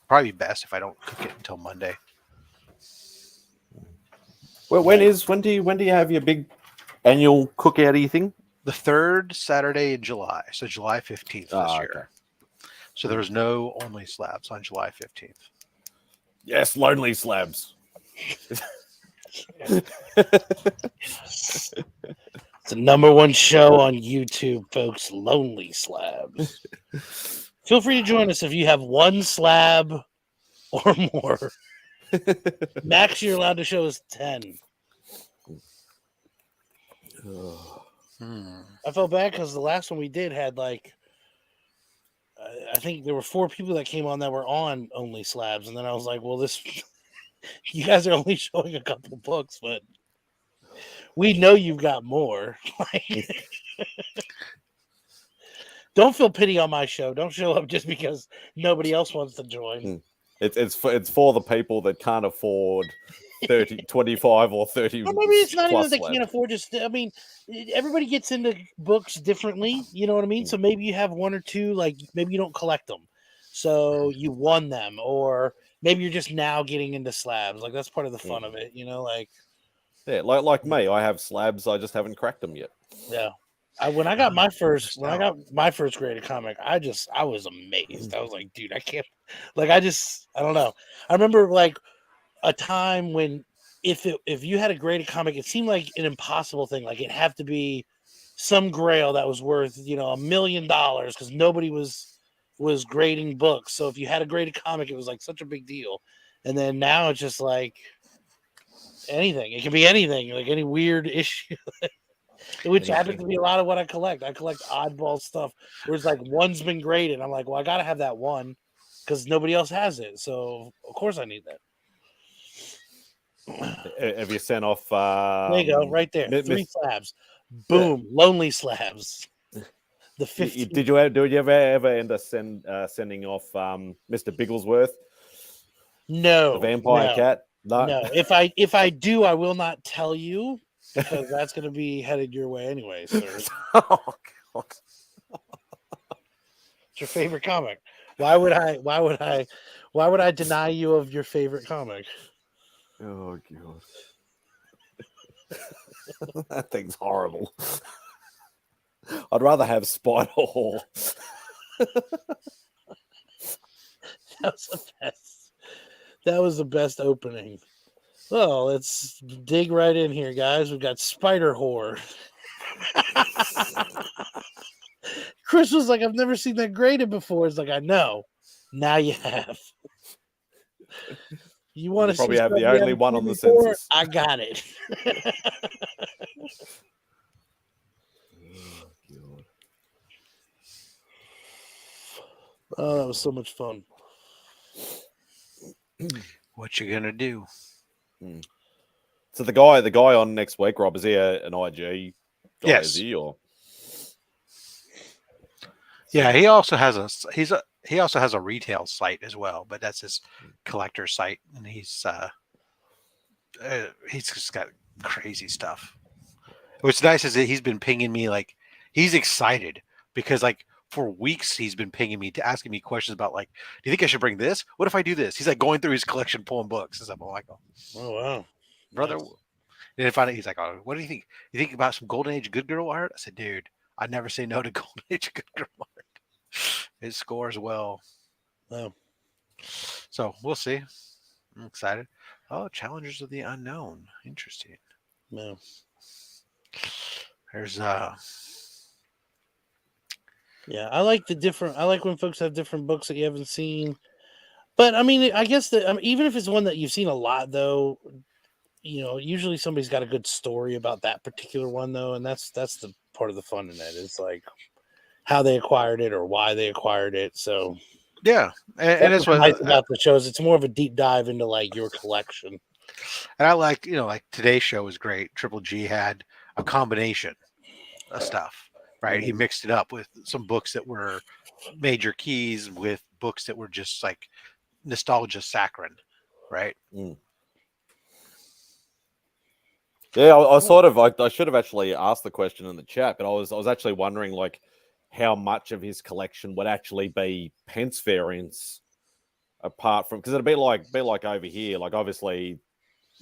probably best if I don't cook it until Monday. Well, when do you have your big annual cookout thing? The third Saturday in July, so July 15th this year. Okay. So there's no only slabs on July 15th. Yes, lonely slabs. It's the #1 show on YouTube, folks. Lonely Slabs. Feel free to join us if you have one slab or more. Max you're allowed to show is 10. I felt bad because the last one we did had like I think there were 4 people that came on that were on only slabs, and then I was like, well, this you guys are only showing a couple books, but we know you've got more. Don't feel pity on my show. Don't show up just because nobody else wants to join. It's for the people that can't afford 30, 25 or 30. Or maybe it's not even that plus they slabs. can't afford. Just I mean, everybody gets into books differently. You know what I mean? So maybe you have 1 or 2. Like maybe you don't collect them, so you won them, or maybe you're just now getting into slabs. Like that's part of the fun of it. You know, like yeah, like me, I have slabs. I just haven't cracked them yet. yeah. When I got my first graded comic, I was amazed. I was like, dude, I can't. Like I don't know. I remember like a time when if you had a graded comic, it seemed like an impossible thing. Like it had to be some grail that was worth $1 million because nobody was grading books. So if you had a graded comic, it was like such a big deal. And then now it's just like anything. It can be anything, like any weird issue. Which happens to be a lot of what I collect. I collect oddball stuff where it's like one's been graded. I'm like, well, I gotta have that one because nobody else has it. So of course I need that. Have you sent off? There you go, right there. 3 slabs. Boom, lonely slabs. The 15. Did you ever end up sending off Mr. Bigglesworth? No, the vampire cat. No. If I do, I will not tell you because that's going to be headed your way anyway, sir. Oh God! It's your favorite comic. Why would I deny you of your favorite comic? Oh God! That thing's horrible. I'd rather have Spider Hall. That was the best opening. Well, let's dig right in here, guys. We've got Spider Whore. Chris was like, I've never seen that graded before. It's like, I know. Now you have. You want to probably see have the only one on the census. I got it. Oh, that was so much fun. What you gonna do? So the guy on next week, Rob, is he an IG guy? Yes. Is he or? Yeah, he also has a retail site as well, but that's his collector site, and he's just got crazy stuff. What's nice is that he's been pinging me like he's excited because like for weeks he's been pinging me to asking me questions about like, do you think I should bring this? What if I do this? He's like going through his collection, pulling books and stuff. I'm like, oh, Oh wow, brother. nice. And then finally he's like, oh, what do you think? You think about some Golden Age Good Girl art? I said, dude, I never say no to Golden Age Good Girl art. It scores well. Wow. So we'll see. I'm excited. Oh, Challengers of the Unknown. Interesting. No. There's Yeah, I like the different. I like when folks have different books that you haven't seen. But I mean, I guess that even if it's one that you've seen a lot, though, usually somebody's got a good story about that particular one, though, and that's the part of the fun in that is like how they acquired it or why they acquired it. So yeah, and that's that's what's what nice about the shows. It's more of a deep dive into like your collection. and I like like today's show was great. Triple G had a combination of stuff, right? He mixed it up with some books that were major keys with books that were just like nostalgia saccharine, right? Yeah, I sort of I should have actually asked the question in the chat, but I was actually wondering like how much of his collection would actually be pence variants apart from because it'd be like over here, like obviously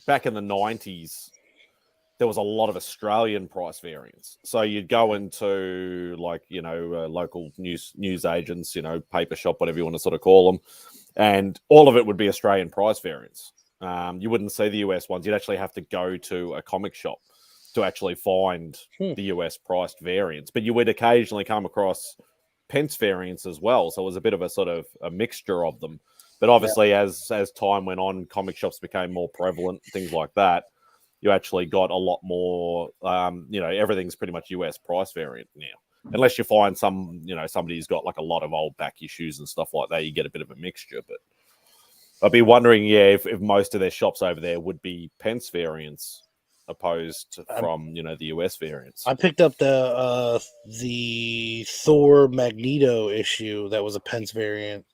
back in the 90s there was a lot of Australian price variants. So you'd go into like, local news agents, paper shop, whatever you want to sort of call them. And all of it would be Australian price variants. You wouldn't see the US ones. You'd actually have to go to a comic shop to actually find the US priced variants. But you would occasionally come across pence variants as well. So it was a bit of a sort of a mixture of them. But obviously, as time went on, comic shops became more prevalent, things like that. You actually got a lot more, everything's pretty much US price variant now. Unless you find somebody who's got like a lot of old back issues and stuff like that, you get a bit of a mixture. But I'd be wondering, if most of their shops over there would be pence variants opposed from, the US variants. I picked up the Thor Magneto issue that was a pence variant.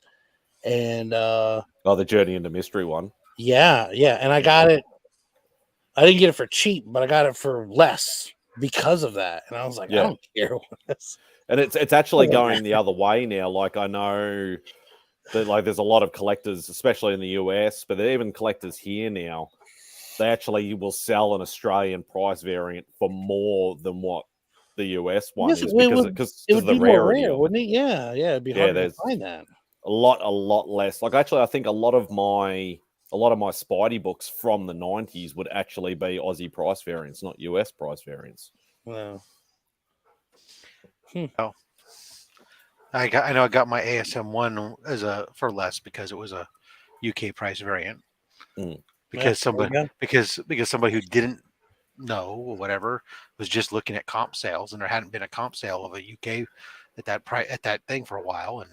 And the Journey into Mystery one. Yeah, and I got it. I didn't get it for cheap, but I got it for less because of that. And I was like, I don't care what this. And it's actually going the other way now. Like I know that like there's a lot of collectors, especially in the US, but even collectors here now, they actually will sell an Australian price variant for more than what the US one is because it would the be rarity more rare, of wouldn't it? Yeah, it'd be hard to find that. A lot less. Like actually, I think a lot of my Spidey books from the 90s would actually be Aussie price variants, not US price variants. Wow. Oh, I know I got my ASM one for less because it was a UK price variant. Because somebody who didn't know or whatever was just looking at comp sales, and there hadn't been a comp sale of a UK at that thing for a while, and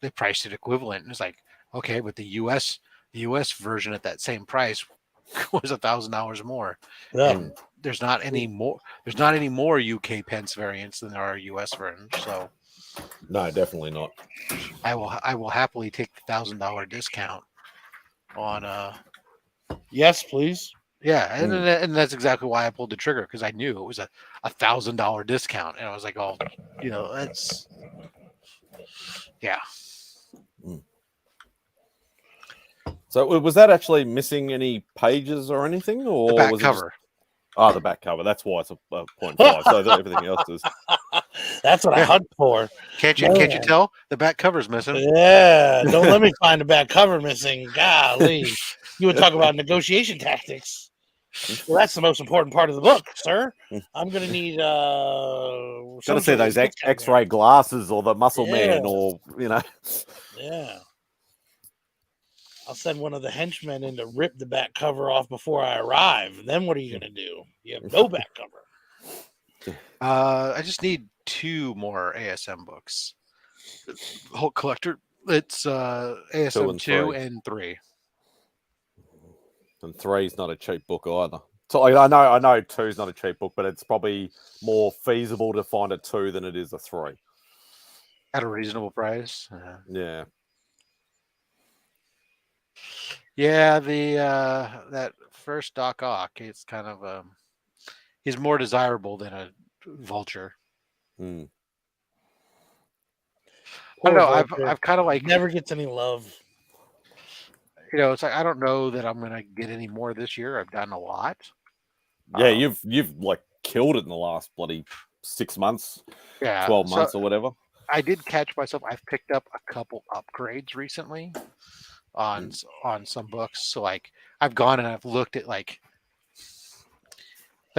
they priced it equivalent. And it's like, okay, but the US version at that same price was $1,000 more. Yeah. And there's not any more UK pence variants than there are US versions. So no, definitely not. I will happily take the $1,000 discount on Yes, please. Yeah, and that's exactly why I pulled the trigger, because I knew it was a $1,000 discount, and I was like, oh, that's yeah. So was that actually missing any pages or anything, or The back was cover? It just... the back cover. That's why it's a 0.5. So everything else is. That's what I hunt for. Can't you tell the back cover's missing? Yeah, don't let me find the back cover missing. Golly, you would talk about negotiation tactics. Well, that's the most important part of the book, sir. I'm gonna need Gotta see those X-ray glasses or the muscle man, or Yeah. I'll send one of the henchmen in to rip the back cover off before I arrive. And then what are you gonna do? You have no back cover. I just need 2 more ASM books. Hulk collector. It's ASM 2 3. and 3. And 3's not a cheap book either. So I know 2's not a cheap book, but it's probably more feasible to find a 2 than it is a 3. At a reasonable price. Yeah. Yeah, the that first Doc Ock, it's kind of he's more desirable than a Vulture. Mm. I don't Poor know. Vulture. I've kind of like, Never gets any love. it's like I don't know that I'm gonna get any more this year. I've done a lot. Yeah, you've like killed it in the last bloody 6 months, Yeah, 12 so months or whatever. I did catch myself. I've picked up a couple upgrades recently on some books. So like I've gone and I've looked at like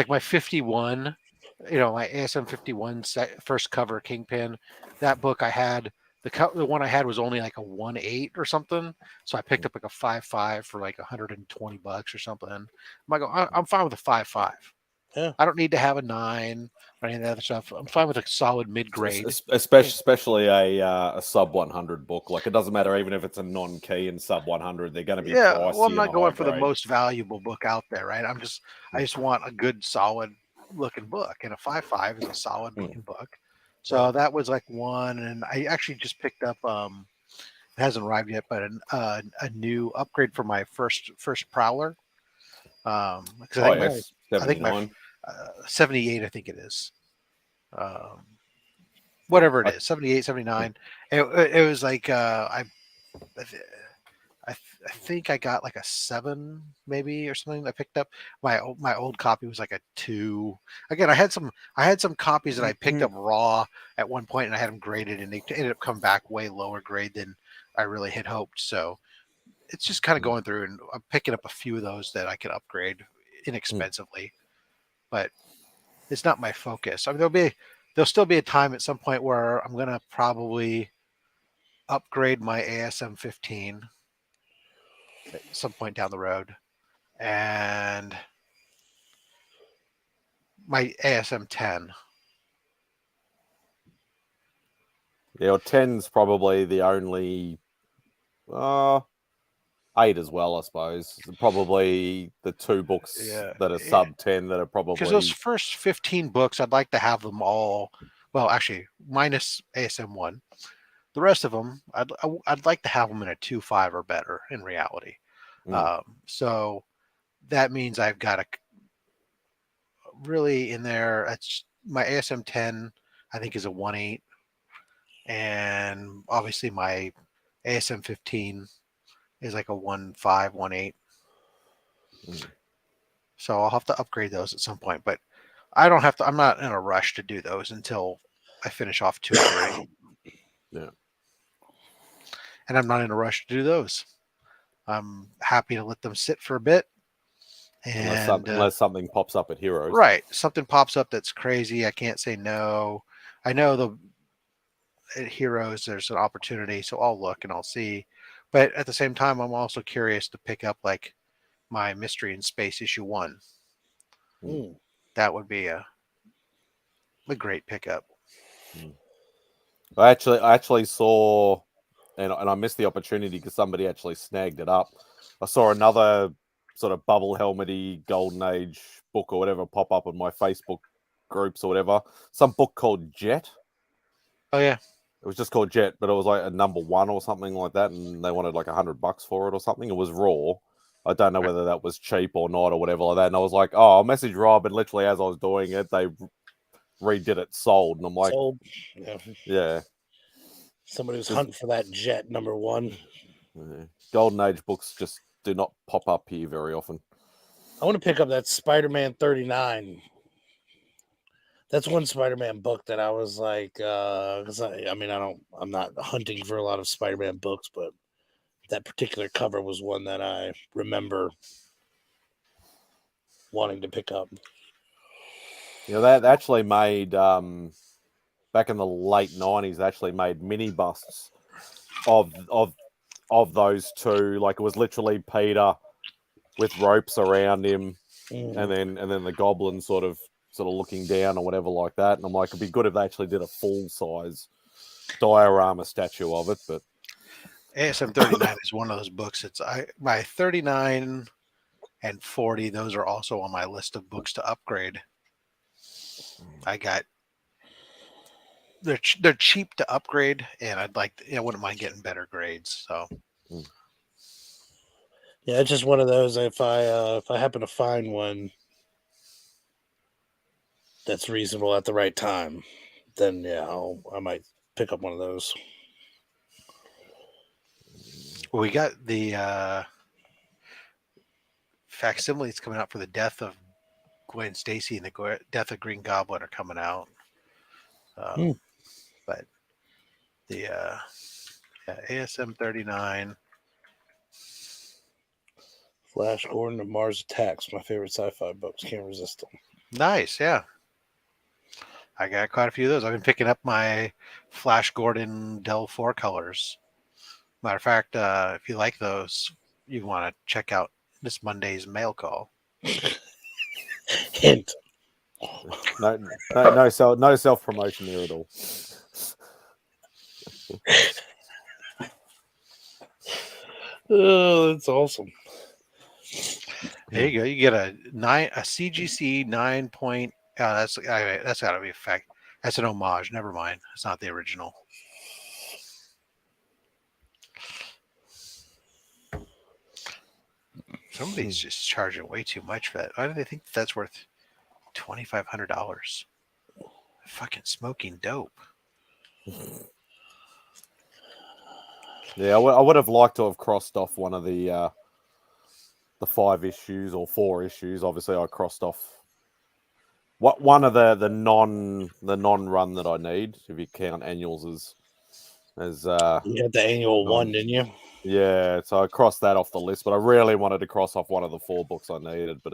my 51, my ASM 51 first cover Kingpin. That book I had, the one I had was only like a 1.8 or something. So I picked up like a 5.5 for like $120 or something. I'm fine with a 5.5. Yeah. I don't need to have a 9 or any of that other stuff. I'm fine with a solid mid grade. Especially a sub 100 book. Like it doesn't matter even if it's a non-key and sub 100, they're going to be pricey. Well, I'm not and going high for the grade. most valuable book out there, right? I just want a good, solid looking book, and a 5.5 is a solid looking book. So that was like one, and I actually just picked up. It hasn't arrived yet, but a new upgrade for my first Prowler. Because I think my 78, I think it is. Whatever it is, 78, 79. It was like I think I got like a 7 maybe or something. I picked up my old copy was like a 2. Again, I had some copies that I picked up raw at one point and I had them graded and they ended up coming back way lower grade than I really had hoped. So it's just kind of going through and I'm picking up a few of those that I could upgrade inexpensively, but it's not my focus. I mean, there'll still be a time at some point where I'm gonna probably upgrade my ASM 15 at some point down the road, and my ASM 10. Yeah, well, 10's probably the only 8 as well, I suppose. Probably the 2 books that are sub 10 that are probably because those first 15 books, I'd like to have them all. Well, actually, minus ASM 1. The rest of them, I'd like to have them in a 2.5 or better in reality. So that means I've got a really in there. That's my ASM 10. I think is a 1.8, and obviously my ASM 15 is like a 1.5, 1.8. So I'll have to upgrade those at some point, but I don't have to. I'm not in a rush to do those until I finish off 2 or 3. Yeah. And I'm not in a rush to do those. I'm happy to let them sit for a bit. And unless something pops up at Heroes. Right. Something pops up that's crazy. I can't say no. I know at Heroes there's an opportunity, so I'll look and I'll see. But at the same time, I'm also curious to pick up like my Mystery in Space issue 1. That would be a great pickup. I actually saw, and I missed the opportunity because somebody actually snagged it up. I saw another sort of bubble helmety Golden Age book or whatever pop up on my Facebook groups or whatever. Some book called Jet. Oh yeah. It was just called Jet, but it was like a number 1 or something like that, and they wanted like $100 for it or something. It was raw. I don't know whether that was cheap or not or whatever like that. And I was like, oh, I'll message Rob, and literally as I was doing it, they redid it, sold, and I'm like, sold. Yeah. Somebody was hunting for that Jet number 1. Yeah. Golden Age books just do not pop up here very often. I want to pick up that Spider-Man 39. That's one Spider-Man book that I was like, because I'm not hunting for a lot of Spider-Man books, but that particular cover was one that I remember wanting to pick up. That actually made back in the late 90s. They actually made mini busts of those 2. Like it was literally Peter with ropes around him, and then the Goblin sort of looking down or whatever like that. And I'm like, it'd be good if they actually did a full size diorama statue of it, but ASM 39 is one of those books. My 39 and 40. Those are also on my list of books to upgrade. They're cheap to upgrade, and I wouldn't mind getting better grades. So Yeah, it's just one of those. If I happen to find one that's reasonable at the right time, then yeah, I might pick up one of those. we got the facsimiles coming out for the Death of Gwen Stacy and the Death of Green Goblin are coming out. But the ASM 39. Flash Gordon of Mars Attacks, my favorite sci-fi books. Can't resist them. Nice, yeah. I got quite a few of those. I've been picking up my Flash Gordon Del 4 colors. Matter of fact, if you like those, you want to check out this Monday's mail call. Hint. no self promotion there at all. Oh, that's awesome. There you go. You get a CGC 9 point. That's got to be a fact. That's an homage. Never mind. It's not the original. Somebody's just charging way too much for that. Why do they think that's worth $2,500? Fucking smoking dope. Yeah, I would have liked to have crossed off one of the 5 issues or 4 issues. Obviously, I crossed off one of the non run that I need, if you count annuals as you got the annual one, didn't you? Yeah, so I crossed that off the list, but I really wanted to cross off one of the 4 books I needed, but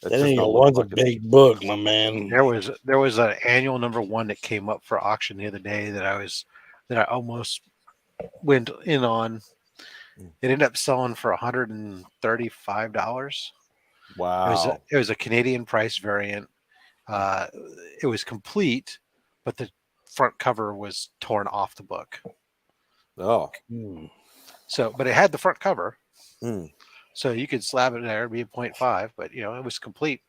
that annual one's a big book, my man. There was an annual #1 that came up for auction the other day that I almost went in on. It ended up selling for $135. Wow. It was a Canadian price variant. It was complete, but the front cover was torn off the book. Oh. So, but it had the front cover. Mm. So you could slab it there, be a 0.5, but it was complete.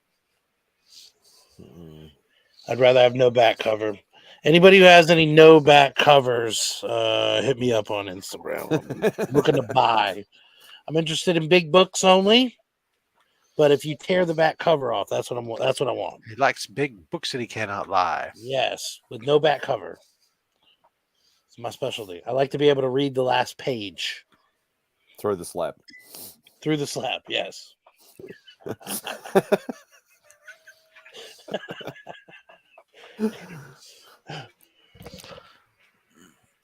I'd rather have no back cover. Anybody who has any no back covers, hit me up on Instagram. I'm looking to buy. I'm interested in big books only, but if you tear the back cover off, that's what I want. He likes big books that he cannot lie. Yes, with no back cover. It's my specialty. I like to be able to read the last page Through the slab. Through the slab, yes.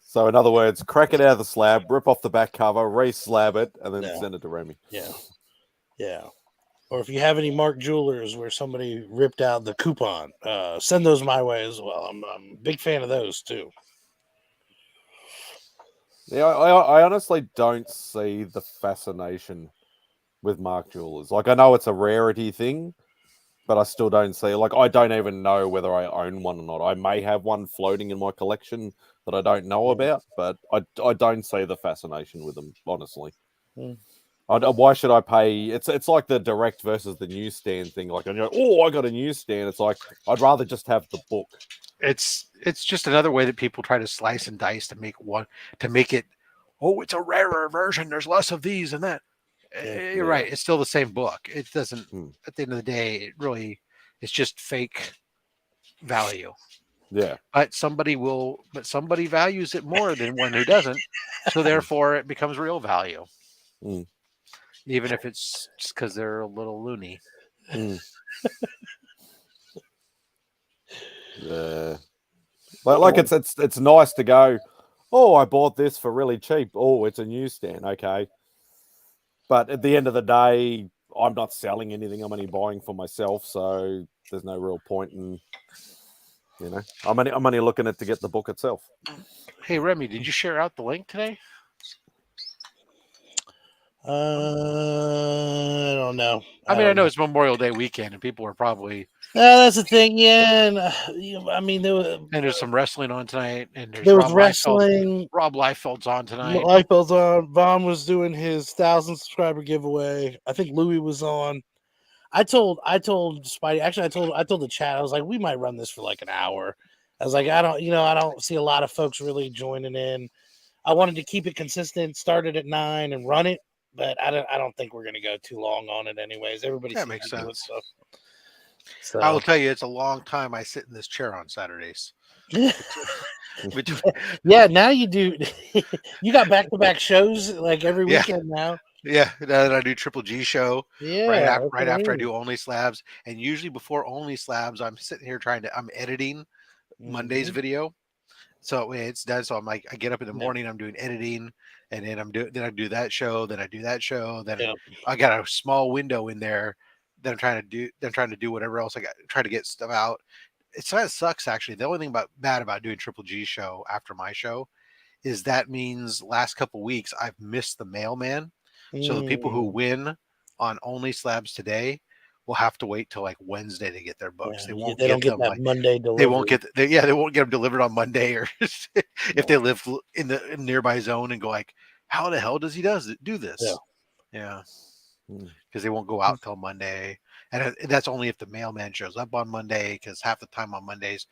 So, in other words, crack it out of the slab, rip off the back cover, re-slab it, and then send it to Remy. Yeah. Or if you have any Mark Jewelers where somebody ripped out the coupon, send those my way as well. I'm a big fan of those too. Yeah, I honestly don't see the fascination with Mark Jewelers. Like, I know it's a rarity thing, but I still don't see. Like, I don't even know whether I own one or not. I may have one floating in my collection that I don't know about, but I don't see the fascination with them, honestly. Why should I pay? It's like the direct versus the newsstand thing. Like, I got a newsstand. It's like, I'd rather just have the book. It's just another way that people try to slice and dice to make it. Oh, it's a rarer version. There's less of these and that. You're right. It's still the same book. It doesn't. At the end of the day, it's just fake value. Yeah. But somebody values it more than one who doesn't. So therefore, it becomes real value. Even if it's just because they're a little loony. Yeah. Like it's nice to go, oh, I bought this for really cheap. Oh, it's a newsstand. Okay. But at the end of the day, I'm not selling anything. I'm only buying for myself. So there's no real point in, I'm only looking at to get the book itself. Hey, Remy, did you share out the link today? I don't know. I mean, I don't know it's Memorial Day weekend, and people are probably That's the thing. Yeah, and, I mean, and there's some wrestling on tonight, and there's there was Rob Liefeld. wrestling. Rob Liefeld's on tonight. Liefeld's on. Vaughn was doing his 1,000 subscriber giveaway. I think Louis was on. I told Spidey. Actually, I told the chat. I was like, we might run this for like an hour. I was like, I don't see a lot of folks really joining in. I wanted to keep it consistent. Started at 9 and run it, but I don't think we're gonna go too long on it. Anyways, everybody That seems makes to do it, sense. so. I will tell you, it's a long time I sit in this chair on Saturdays. Between, Yeah, now you do. You got back-to-back shows like every Yeah. weekend now. yeah, now that I do Triple G show Yeah, that's right what I after I mean. do Only Slabs, and usually before Only Slabs, I'm sitting here I'm editing Monday's Mhm. video. So when it's done, so I'm like, I get up in the Yeah. morning, I'm doing editing, and then then I do that show, then I do that show, then Yeah. I got a small window in there that I'm trying to do whatever else I got, try to get stuff out. It kind of sucks actually. The only thing bad about doing Triple G show after my show is that means last couple weeks I've missed the mailman. So the people who Mm, win on Only Slabs today will have to wait till like Wednesday to get their books. They won't they don't get get them that like Monday they won't delivery. they won't get them delivered on Monday, or if they live in the nearby zone and go like, how the hell does he do this? Yeah, because they won't go out till Monday, and that's only if the mailman shows up on Monday. Because half the time on Mondays,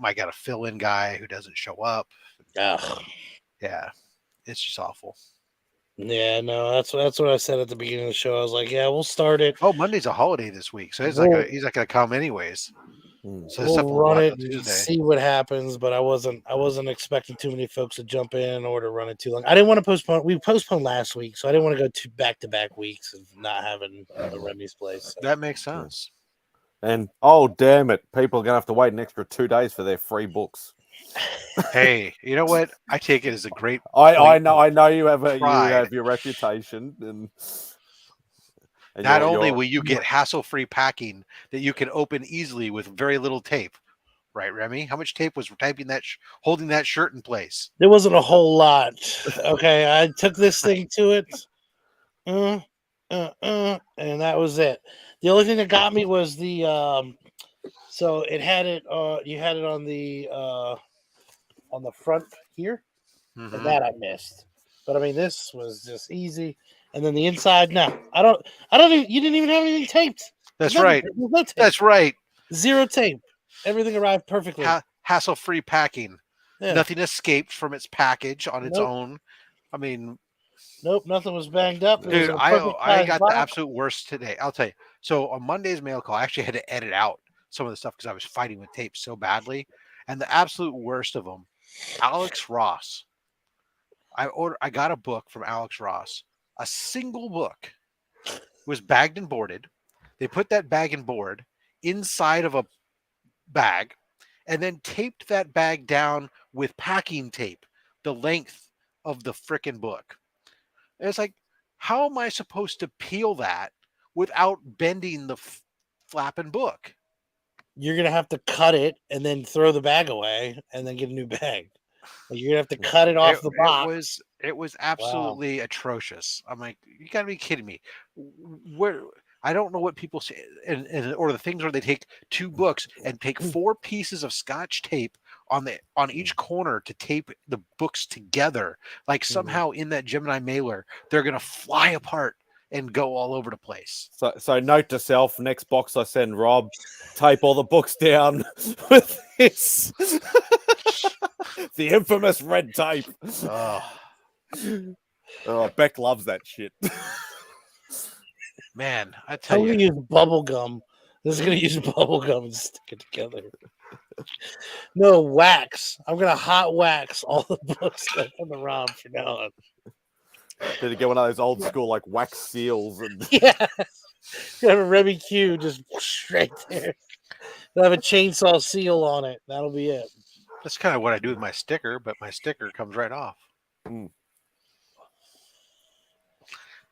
I got a fill-in guy who doesn't show up. Ugh. Yeah, it's just awful. Yeah, no, that's what I said at the beginning of the show. I was like, yeah, we'll start it. Oh, Monday's a holiday this week, so he's We'll not gonna come anyways. So the stuff we'll will go run out it on and Tuesday. see what happens. But I wasn't expecting too many folks to jump in or to run it too long. I didn't want to postpone. We postponed last week, so I didn't want to go to back weeks of not having a Remy's place. So. That makes sense. And oh damn it, people are gonna have to wait an extra 2 days for their free books. Hey, you know what? I take it as a great. I know you have pride. your reputation, and Not only will you get hassle-free packing that you can open easily with very little tape, right, Remy? How much tape was typing holding that shirt in place? There wasn't a whole lot. Okay, I took this thing to it, and that was it. The only thing that got me was the so it had it. You had it on the front here, Mm-hmm. and that I missed. But I mean, this was just easy. And then the inside, no, I don't even. You didn't even have anything taped. That's right. No tape. That's right. Zero tape. Everything arrived perfectly. Hassle-free packing. Yeah. Nothing escaped from its package on its own. I mean, nope, nothing was banged up. Dude, I got the absolute worst today. I'll tell you. So on Monday's mail call, I actually had to edit out some of the stuff because I was fighting with tape so badly. And the absolute worst of them, Alex Ross. I got a book from Alex Ross. A single book was bagged and boarded. They put that bag and board inside of a bag and then taped that bag down with packing tape the length of the frickin' book. And it's like, how am I supposed to peel that without bending the flapping book? You're gonna have to cut it and then throw the bag away and then get a new bag. You're gonna have to cut it off the box. It was absolutely atrocious. I'm like, you gotta be kidding me. Where I don't know what people say, or the things where they take two books and take 4 pieces of Scotch tape on each corner to tape the books together. Like somehow in that Gemini mailer, they're gonna fly apart and go all over the place. So note to self: next box I send Rob, tape all the books down with this, the infamous red tape. Oh, Beck loves that shit. Man, I tell you, I'm gonna use bubble gum. This is gonna use bubble gum and stick it together. No wax. I'm gonna hot wax all the books on the ROM from now on. Did it get one of those old school like wax seals? And Yeah, have a Remy Q just straight there. They'll have a chainsaw seal on it. That'll be it. That's kind of what I do with my sticker, but my sticker comes right off.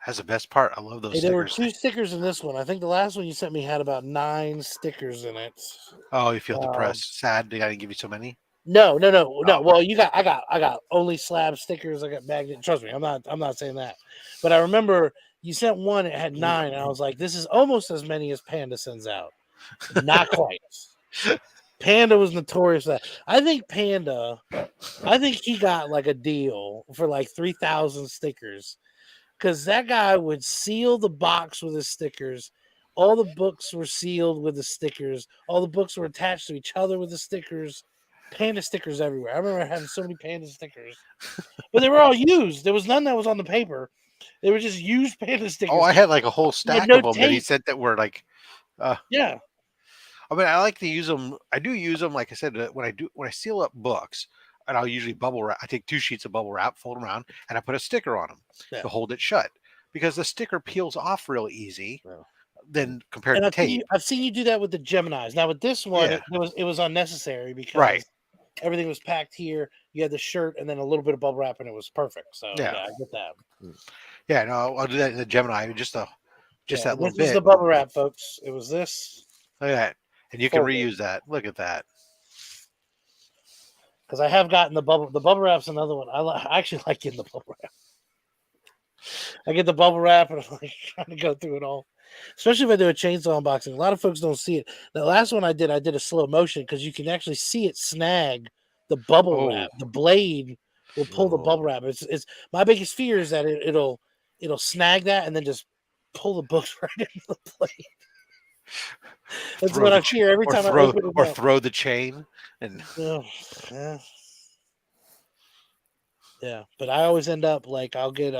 That's the best part. I love those stickers. There were 2 stickers in this one. I think the last one you sent me had about 9 stickers in it. Oh, you feel depressed, sad? They got to give you so many. No. Oh. Well, I got only slab stickers. I got magnet. Trust me, I'm not saying that. But I remember you sent one. It had 9. And I was like, this is almost as many as Panda sends out. Not quite. Panda was notorious for that. I think he got like a deal for like 3,000 stickers because that guy would seal the box with his stickers. All the books were sealed with the stickers. All the books were attached to each other with the stickers. Panda stickers everywhere. I remember having so many Panda stickers, but they were all used. There was none that was on the paper. They were just used Panda Oh, stickers. I had like a whole He had stack no of them that he tape. sent that were like. Yeah. I mean, I like to use them. I do use them, like I said, when I seal up books, and I'll usually bubble wrap. I take 2 sheets of bubble wrap, fold them around, and I put a sticker on them Yeah. to hold it shut because the sticker peels off real easy. Yeah. Than compared And to tape. I've seen you do that with the Geminis. Now with this one, Yeah. it was unnecessary because Right. everything was packed here. You had the shirt and then a little bit of bubble wrap, and it was perfect. So Yeah. I get that. Yeah, no, I'll do that in the Gemini. Just that little This was bit. the bubble wrap, folks. It was this Look at that, and you can folded. reuse that. Look at that. Because I have gotten the bubble. The bubble wrap's another one. I actually like getting the bubble wrap. I get the bubble wrap and I'm like trying to go through it all. Especially if I do a chainsaw unboxing. A lot of folks don't see it. The last one I did a slow motion because you can actually see it snag the bubble wrap. The blade will pull the bubble wrap. It's my biggest fear is that it'll snag that and then just pull the books right into the blade. That's what I fear every time I open it. Or throw the chain and yeah. But I always end up like I'll get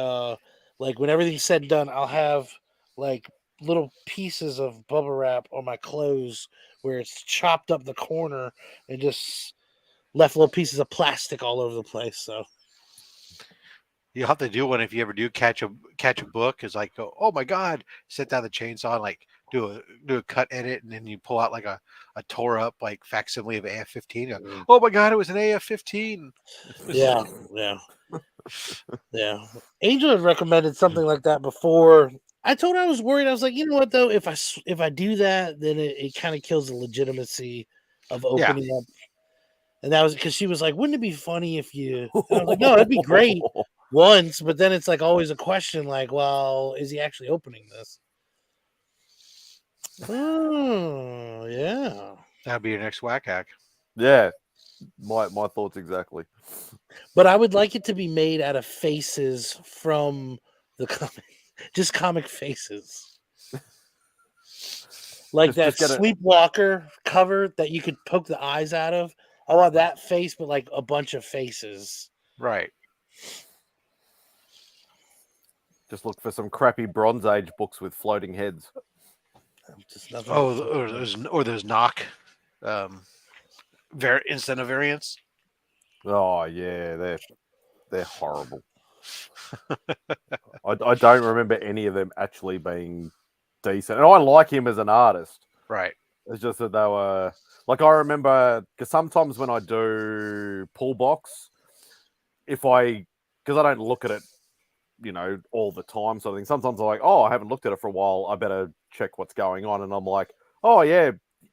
like when everything's said and done, I'll have like little pieces of bubble wrap on my clothes where it's chopped up the corner and just left little pieces of plastic all over the place. So you'll have to do one if you ever do catch a book. Is like, oh my god, set down the chainsaw and like do a cut edit, and then you pull out like a tore up like facsimile of AF-15. Oh my god, it was an AF-15. Yeah. Angel had recommended something like that before. I told her I was worried. I was like, you know what though, if I do that, then it kind of kills the legitimacy of opening up. And that was because she was like, wouldn't it be funny if you? And I was like, no, that'd be great once, but then it's like always a question, like, well, is he actually opening this? Oh yeah, That'd be your next whack hack. Yeah, my thoughts exactly. But I would like it to be made out of faces from the comic, just comic faces. Like that Sleepwalker cover that you could poke the eyes out of. I want that face, but like a bunch of faces. Right. Just look for some crappy Bronze Age books with floating heads. Or there's knock, incentive variants. Oh yeah, they're horrible. I don't remember any of them actually being decent, and I like him as an artist. Right. It's just that they were like, I remember because sometimes when I do pull box, because I don't look at it, all the time, sort of thing. Sometimes I'm like, oh, I haven't looked at it for a while. I better check what's going on, and I'm like, oh yeah,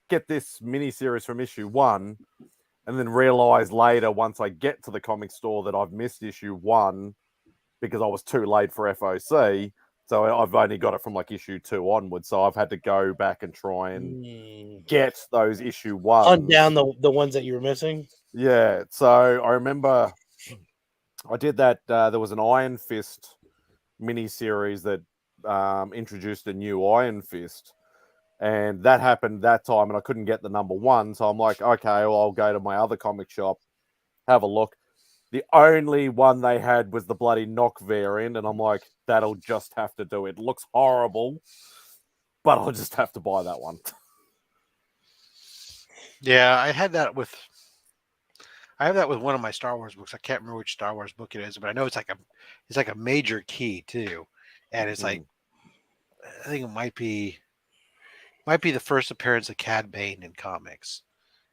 get this mini series from issue 1. And then realize later, once I get to the comic store, that I've missed issue 1 because I was too late for FOC. So I've only got it from like issue 2 onwards. So I've had to go back and try and get those issue 1s. Hunt down the ones that you were missing. Yeah. So I remember I did that. There was an Iron Fist mini series that introduced a new Iron Fist. And that happened that time, and I couldn't get the number 1. So I'm like, okay, well, I'll go to my other comic shop, have a look. The only one they had was the bloody knock variant, and I'm like, that'll just have to do it. It looks horrible, but I'll just have to buy that one. Yeah, I have that with one of my Star Wars books. I can't remember which Star Wars book it is, but I know it's like a major key too, and it's like I think it might be the first appearance of Cad Bane in comics,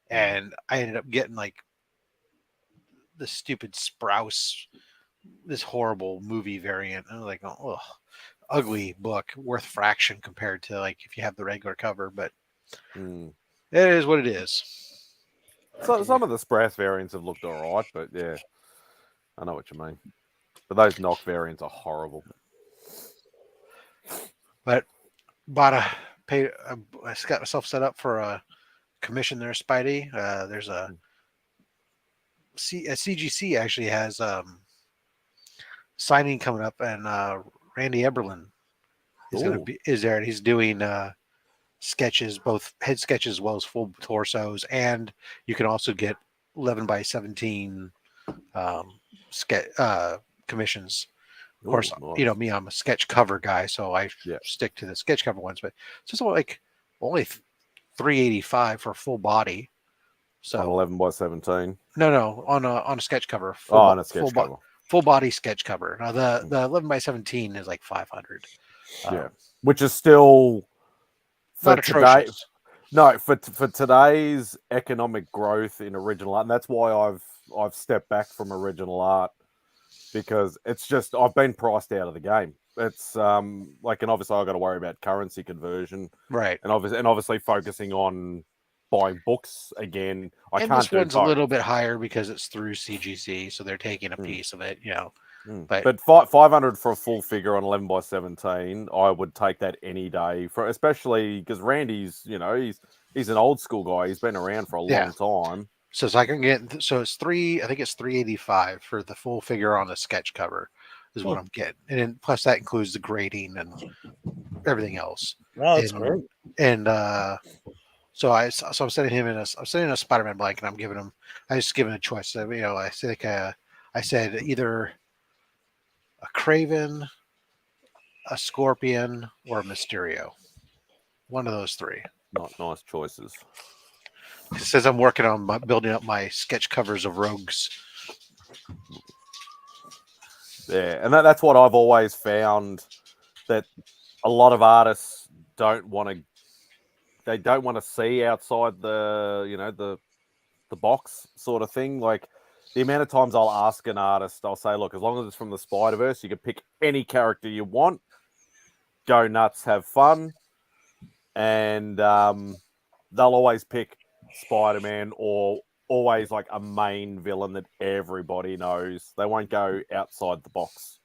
and I ended up getting like the stupid Sprouse, this horrible movie variant. And I was like, oh, ugly book, worth fraction compared to like if you have the regular cover, but it is what it is. So some of the Sprass variants have looked all right, but yeah, I know what you mean. But those knock variants are horrible. But bought a pay. I got myself set up for a commission there, Spidey. There's a CGC actually has signing coming up, and Randy Eberlin is going to Ooh. be there, and he's doing sketches, both head sketches as well as full torsos, and you can also get 11x17 sketch commissions. Of course, Ooh, you know nice. me, I'm a sketch cover guy, so I Yeah. stick to the sketch cover ones. But it's just like only 385 for full body. On So 11x17. no, on a sketch cover, Oh, on a sketch cover. full body sketch cover. Now the Mm. 11x17 is like 500. Yeah, which is still for Not today. atrocious. No, for today's economic growth in original art, and that's why I've stepped back from original art, because it's just I've been priced out of the game. It's like, and obviously I've got to worry about currency conversion, Right. and obviously focusing on buying books again. I And can't this do one's a both. little bit higher because it's through CGC, so they're taking a Mm. piece of it, you know. Mm. But 500 for a full figure on 11x17, I would take that any day, for especially because Randy's, you know, he's an old school guy. He's been around for a yeah, long time. so I can get it's I think it's 385 for the full figure on the sketch cover is what I'm getting, and then plus that includes the grading and everything else. Oh, that's and great. and I'm sending him I'm sending a Spider-Man blank, and I just give him a choice. So, you know, I said either a Craven, a Scorpion, or a Mysterio. One of those three. Not nice choices. It says I'm working on building up my sketch covers of rogues. Yeah, and that's what I've always found, that a lot of artists don't want to. They don't want to see outside the, you know, the box sort of thing. Like, the amount of times I'll ask an artist, I'll say, look, as long as it's from the Spider-Verse, you can pick any character you want, go nuts, have fun, and they'll always pick Spider-Man, or always like a main villain that everybody knows. They won't go outside the box.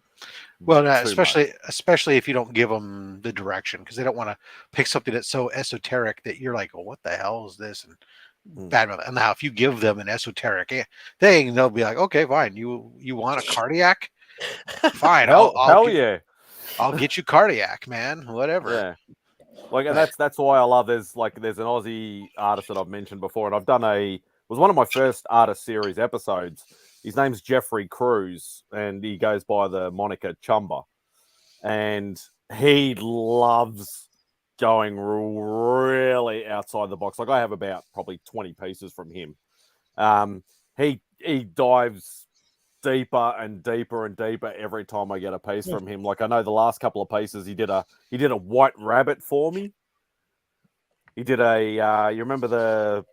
Well, Too much. especially if you don't give them the direction, because they don't want to pick something that's so esoteric that you're like, oh, what the hell is this? And bad mouth. And now, if you give them an esoteric thing, they'll be like, okay, fine. You want a cardiac? Fine. Hell yeah. I'll get you cardiac, man. Whatever. Yeah. Like, and that's why I love, there's an Aussie artist that I've mentioned before, and I've done it was one of my first artist series episodes. His name's Jeffrey Cruz, and he goes by the moniker Chumba. And he loves going really outside the box. Like, I have about probably 20 pieces from him. He dives deeper and deeper and deeper every time I get a piece from him. Like, I know the last couple of pieces he did a white rabbit for me. He did you remember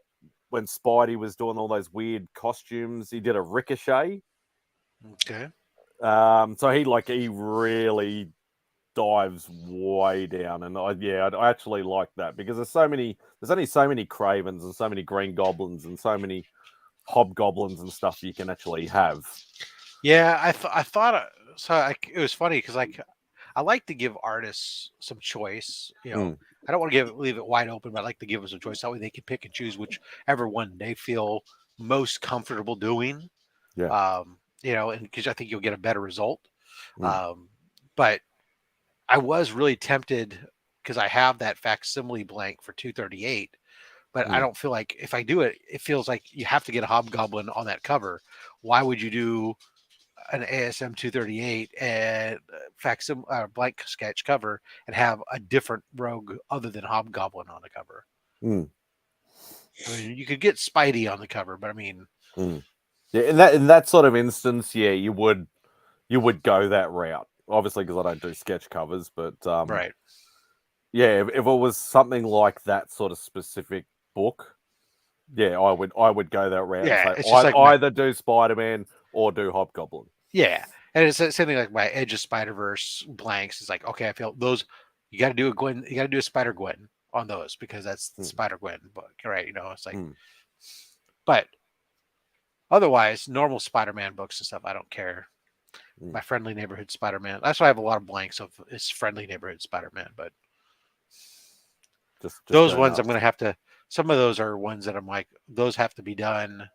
when Spidey was doing all those weird costumes, he did a Ricochet. Okay. So he really dives way down, and I actually like that, because there's only so many Cravens and so many Green Goblins and so many Hobgoblins and stuff you can actually have. Yeah, I thought so. It was funny because I like to give artists some choice. You know, I don't want to leave it wide open, but I like to give them some choice. That way they can pick and choose whichever one they feel most comfortable doing. Yeah. You know, and because I think you'll get a better result. But I was really tempted because I have that facsimile blank for 238, but I don't feel like if I do it, it feels like you have to get a Hobgoblin on that cover. Why would you do an ASM 238 and blank sketch cover and have a different rogue other than Hobgoblin on the cover? I mean, you could get Spidey on the cover, but I mean, yeah, in that sort of instance, yeah, you would go that route. Obviously, because I don't do sketch covers, but right. Yeah, if it was something like that sort of specific book, yeah, I would go that route. Yeah, And say, it's just like either do Spider-Man or do Hobgoblin. Yeah, and it's something like my Edge of Spider-Verse blanks. It's like, okay, I feel those. You got to do a Gwen. You got to do a Spider Gwen on those because that's the Spider Gwen book, right? You know, it's like, But otherwise, normal Spider-Man books and stuff, I don't care. My Friendly Neighborhood Spider-Man. That's why I have a lot of blanks of it's Friendly Neighborhood Spider-Man. But just those go ones nuts. I'm going to have to. Some of those are ones that I'm like, those have to be done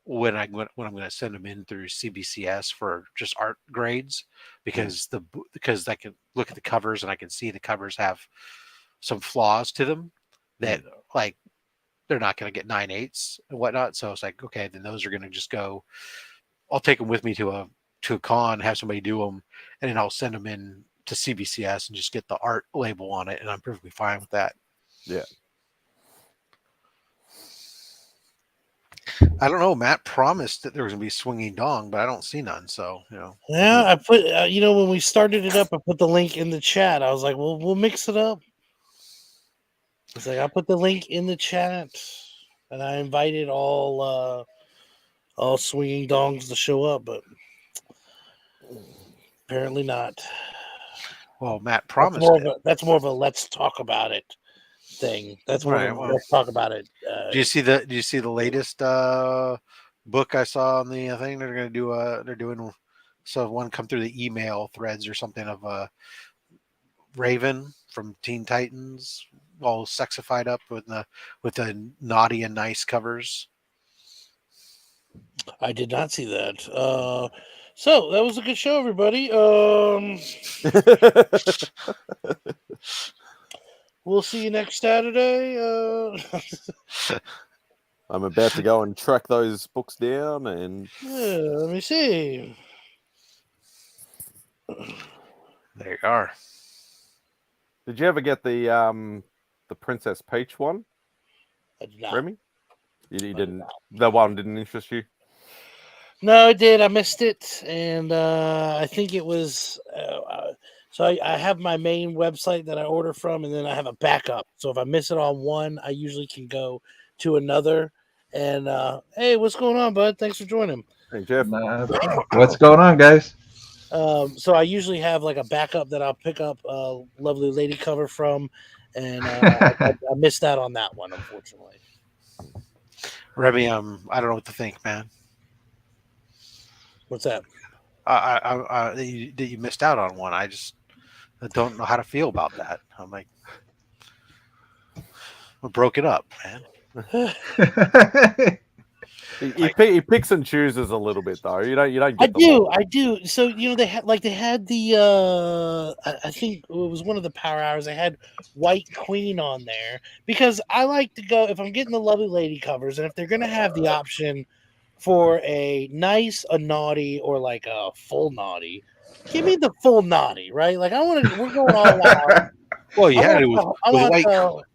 when I'm going to send them in through CBCS for just art grades, because because I can look at the covers and I can see the covers have some flaws to them that like they're not going to get 9/8 and whatnot. So it's like, okay, then those are going to just go. I'll take them with me to a con, have somebody do them, and then I'll send them in to CBCS and just get the art label on it, and I'm perfectly fine with that. Yeah. I don't know. Matt promised that there was going to be swinging dong, but I don't see none. So Yeah, I put when we started it up, I put the link in the chat. I was like, well, we'll mix it up. It's like I put the link in the chat, and I invited all swinging dongs to show up, but apparently not. Well, Matt promised that's more of a let's talk about it thing. That's more of a let's talk about it. Do you see the latest book I saw on the thing? They're going to do they're doing so one come through the email threads or something of Raven from Teen Titans, all sexified up with the naughty and nice covers. I did not see that. So that was a good show, everybody. We'll see you next Saturday. I'm about to go and track those books down, and let me see. There you are. Did you ever get the Princess Peach one? I did not. Remy? You didn't. That one didn't interest you? No, it did. I missed it, and I think it was. So I have my main website that I order from, and then I have a backup. So if I miss it on one, I usually can go to another. And hey, what's going on, bud? Thanks for joining. Hey, Jeff. What's going on, guys? So I usually have like a backup that I'll pick up a lovely lady cover from, and I missed out on that one, unfortunately. Remy, I don't know what to think, man. What's that? That you missed out on one. I don't know how to feel about that. I'm like, we broke it up, man. He picks and chooses a little bit, though. You don't get I do. So they had the I think it was one of the power hours. They had White Queen on there because I like to go if I'm getting the lovely lady covers, and if they're gonna have the option for a nice, a naughty, or like a full naughty, give me the full naughty, right? Like we're going all out. Well, you had it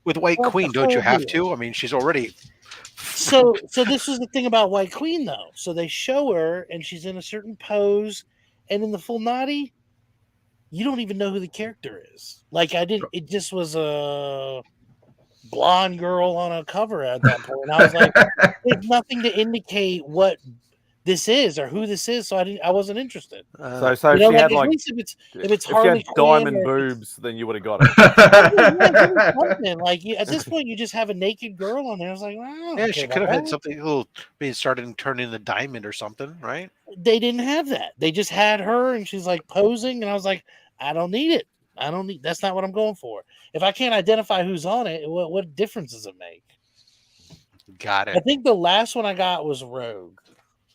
with White Queen, don't you have to? I mean, she's already. So this is the thing about White Queen, though. So they show her, and she's in a certain pose, and in the full naughty, you don't even know who the character is. Like it just was a blonde girl on a cover at that point. And I was like, there's nothing to indicate what this is or who this is, so I wasn't interested. So if she had like, if it's Harley Quinn, diamond boobs, then you would have got it. Like at this point, you just have a naked girl on there. I was like, well, she could have had something little, maybe started turning the diamond or something, right? They didn't have that. They just had her, and she's like posing, and I was like, I don't need it. That's not what I'm going for. If I can't identify who's on it, what difference does it make? Got it. I think the last one I got was Rogue.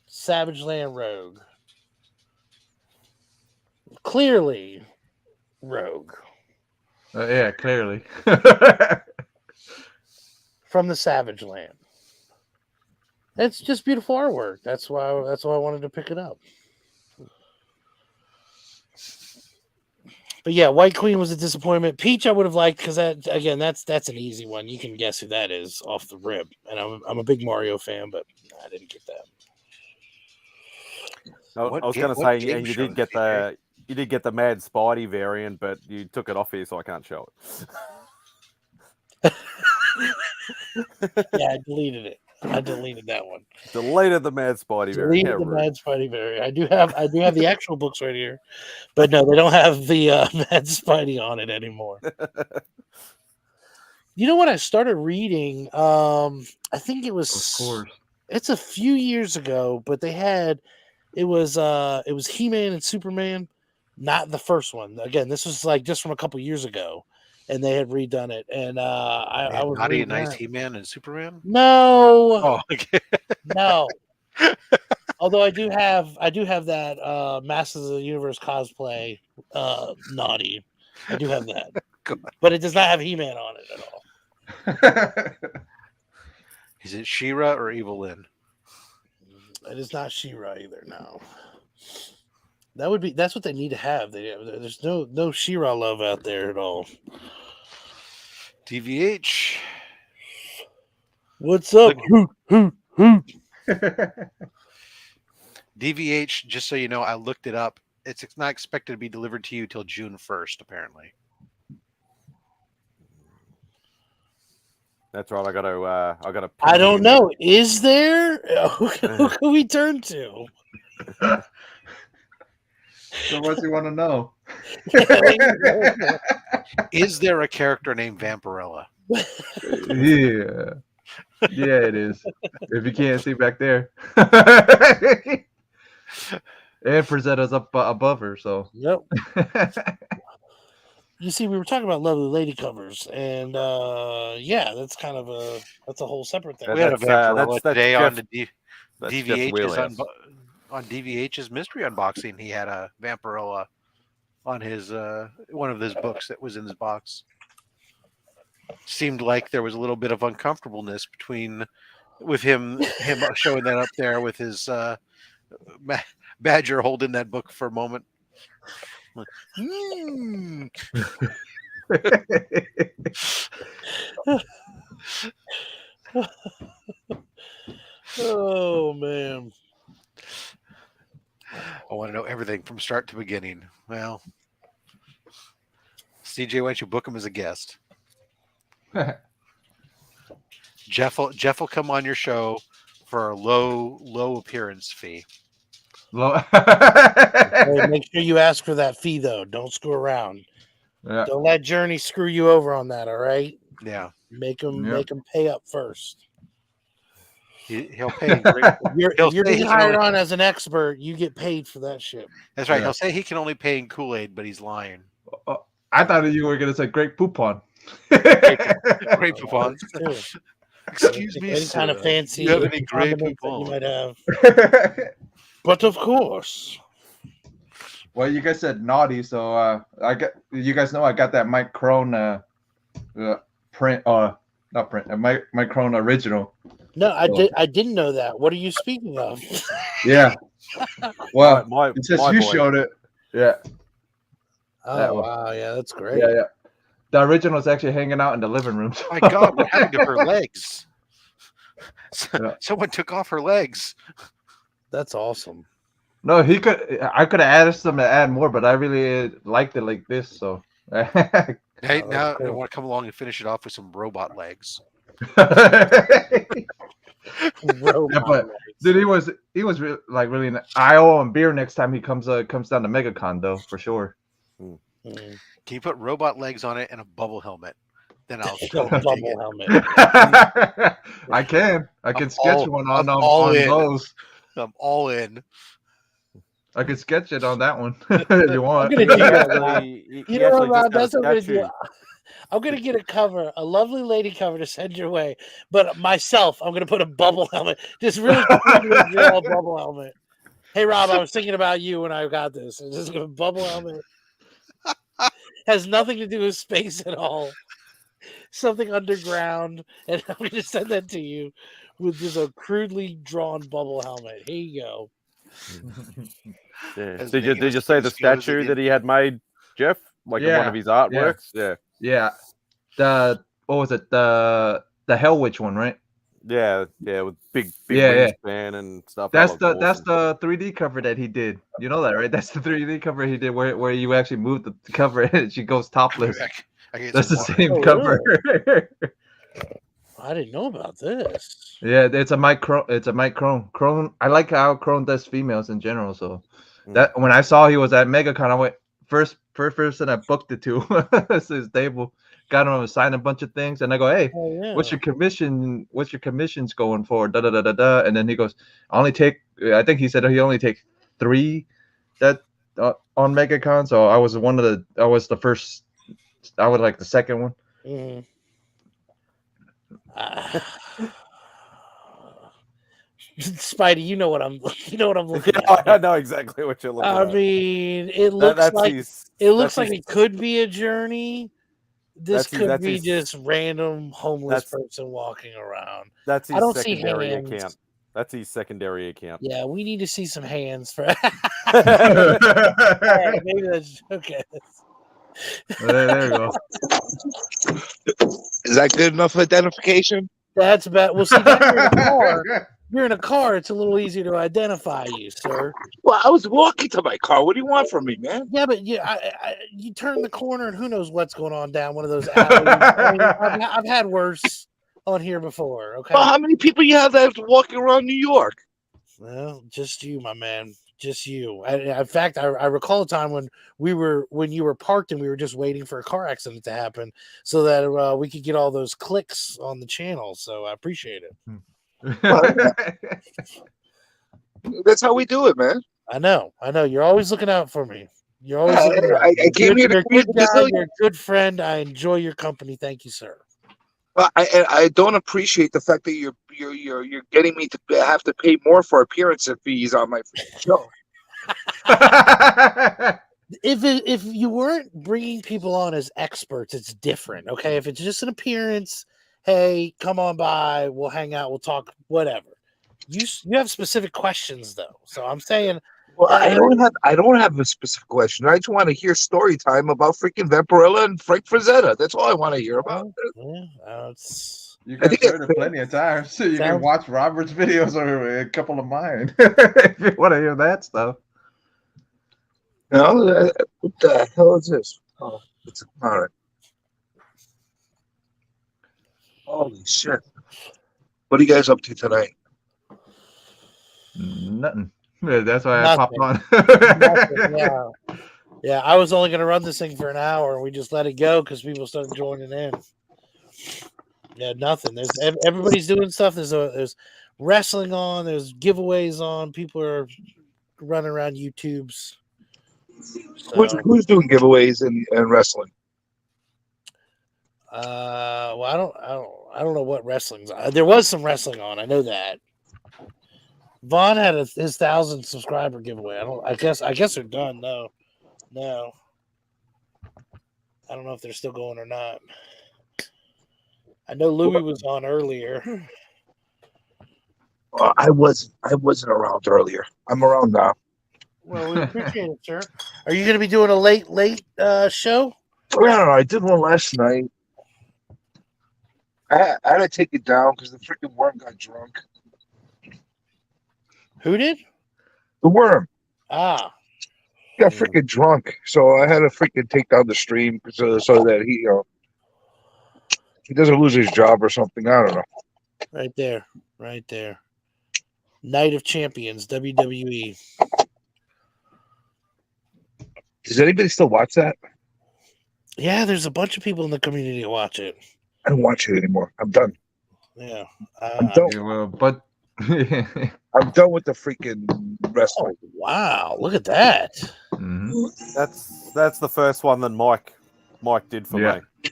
Savage Land Rogue. Clearly, Rogue. Yeah, clearly. From the Savage Land. It's just beautiful artwork. That's why I wanted to pick it up. But yeah, White Queen was a disappointment. Peach I would have liked because that's an easy one. You can guess who that is off the rip. And I'm a big Mario fan, but I didn't get that. I was going to say, and you did get the Mad Spidey variant, but you took it off here, so I can't show it. Yeah, I deleted it. I deleted that one. Deleted the Mad Spidey variant. Deleted the Mad Spidey variant. I do have the actual books right here, but no, they don't have the Mad Spidey on it anymore. You know what I started reading? I think it Of was. course. It's a few years ago, but it was He-Man and Superman, not the first one. Again, this was like just from a couple years ago, and they had redone it. And I was Naughty and reading Nice that. He-Man and Superman. No, Oh, okay. no. Although I do have that Masters of the Universe cosplay naughty. I do have that, God. but it does not have He-Man on it at all. Is it She-Ra or Evil Lynn? It is not She-Ra either. No, that's what they need to have. There's no She-Ra love out there at all. DVH. What's up? DVH. Just so you know, I looked it up. It's not expected to be delivered to you till June 1st, apparently. That's right. I got to. I don't know. Is there? Who can we turn to? So what's you want to know? Is there a character named Vampirella? Yeah. Yeah, it is. If you can't see back there. And Frazetta's up above her, so. Yep. You see, we were talking about lovely lady covers, and yeah, that's kind of a whole separate thing. We had a Vampirella today Jeff, on the Jeff's DVH's wheelhouse. on DVH's mystery unboxing. He had a Vampirella on his one of his books that was in his box. Seemed like there was a little bit of uncomfortableness with him showing that up there with his Badger holding that book for a moment. Oh man, I want to know everything from start to beginning. Well, CJ, why don't you book him as a guest? Jeff will come on your show for a low appearance fee. hey, make sure you ask for that fee though. Don't screw around. Yeah. Don't let Journey screw you over on that. All right. Yeah, Make him pay up first. he'll pay. You're being hired on as an expert. You get paid for that shit. That's right. Yeah. He'll say he can only pay in Kool-Aid, but he's lying. I thought you were going to say great poupon. Great coupons. Excuse me, Any sir. kind of fancy You have any gray condiments that you coupon? might have. But of course. Well, you guys said naughty, so you guys know I got that Mike Crone print, not print, Mike Crone original. No, I didn't know that. What are you speaking of? Yeah. Well, My since my you boy. showed it, yeah, Oh wow, yeah, that's great. yeah. The original is actually hanging out in the living room. My God, what happened to her legs? Yeah. Someone took off her legs. That's awesome. No, I could have added some to add more, but I really liked it like this, so. Hey, Oh, now cool. I want to come along and finish it off with some robot legs. Robot Dude, he was really. I owe him beer next time he comes down to MegaCon though, for sure. legs. Can you put robot legs on it and a bubble helmet? Then I'll A totally dig it. bubble helmet. I can I'm sketch all- one I'm on all in. those. I'm all in. I can sketch it on that one if you want. I'm gonna do that. He You know actually what, Rob? just got a That's what I'm gonna do. statue. I'm gonna get a lovely lady cover to send your way. But myself, I'm gonna put a bubble helmet. Just really crudely draw a bubble helmet. Hey Rob, I was thinking about you when I got this. It's just a bubble helmet. Has nothing to do with space at all. Something underground, and I'm gonna send that to you with just a crudely drawn bubble helmet. Here you go. Yeah. As Did making you us say the as good as statue it that he had made, Jeff? Like in one of his artworks? Yeah. Yeah. What was it? The Hell Witch one, right? Yeah, with big Yeah. wingspan and stuff. That's That the looked 3D cover that he did. You know that, right? That's the 3D cover he did where you actually move the cover and she goes topless. I get That's the some same Oh, cover. I didn't know about this. Yeah, it's a Mike Crone. Crone. I like how Crone does females in general. So that when I saw he was at MegaCon, I went, first person I booked it to. It's his table. Got him to sign a bunch of things, and I go, "Hey, Oh, yeah. what's your commission? What's your commissions going for?" Da da da da da. And then he goes, "I only take." I think he said he only takes 3 that on MegaCon. So I was the first. I was like the second one. Mhm. Spidey, you know what I'm looking at. I know exactly what you're looking I at. mean, it looks That's like his. it looks that's like his- it could be a journey. This That's his- could that's be his- just random homeless that's person walking around. That's I his don't see secondary hands. account. That's his secondary account. Yeah, we need to see some hands for. There Maybe that's okay. we go. Is that good enough identification? That's bad. Well, see, now you're in a car. You're in a car. It's a little easier to identify you, sir. Well, I was walking to my car. What do you want from me, man? Yeah, but you turn the corner and who knows what's going on down one of those alleys. I mean, I've had worse on here before. Okay. Well, how many people you have that's walking around New York? Well, just you, my man. Just you. In fact, I recall a time when you were parked and we were just waiting for a car accident to happen so that we could get all those clicks on the channel. So I appreciate it. That's how we do it, man. I know. You're always looking out for me. You're always looking out. I came here You're to a good guy. Brazil. You're a good friend. I enjoy your company. Thank you, sir. Well, I don't appreciate the fact that you're getting me to have to pay more for appearance fees on my show. If you weren't bringing people on as experts, it's different. Okay, if it's just an appearance, hey, come on by, we'll hang out, we'll talk, whatever. You have specific questions though, so I'm saying. Well, I don't have a specific question. I just want to hear story time about freaking Vampirella and Frank Frazetta. That's all I want to hear about. It's You I can think heard it's it plenty of times. So you can Sounds- watch Robert's videos or a couple of mine if you want to hear that stuff. No, what the hell is this? Oh, it's all right. Holy shit! What are you guys up to tonight? Nothing. Yeah, that's why Nothing. I popped on. yeah. I was only going to run this thing for an hour, and we just let it go because people started joining in. Yeah, nothing. There's everybody's doing stuff. There's wrestling on. There's giveaways on. People are running around YouTube's. So, Who's doing giveaways and wrestling? well, I don't know what wrestling's on. There was some wrestling on. I know that. Vaughn had his 1,000 subscriber giveaway. I guess they're done. No. I don't know if they're still going or not. I know Louis was on earlier. Well, I wasn't around earlier. I'm around now. Well, we appreciate it, sir. Are you going to be doing a late show? I don't know. I did one last night. I had to take it down because the freaking worm got drunk. Who did? The worm Ah, got freaking drunk, so I had to freaking take down the stream so that he doesn't lose his job or something. I don't know. right there. Night of Champions, WWE. Does anybody still watch that? Yeah, there's a bunch of people in the community that watch it. I don't watch it anymore. I'm done. Yeah. I'm done. Yeah, well, but I'm done with the freaking wrestling. Oh, wow. Look at that. Mhm. That's the first one that Mike did for Yeah. me.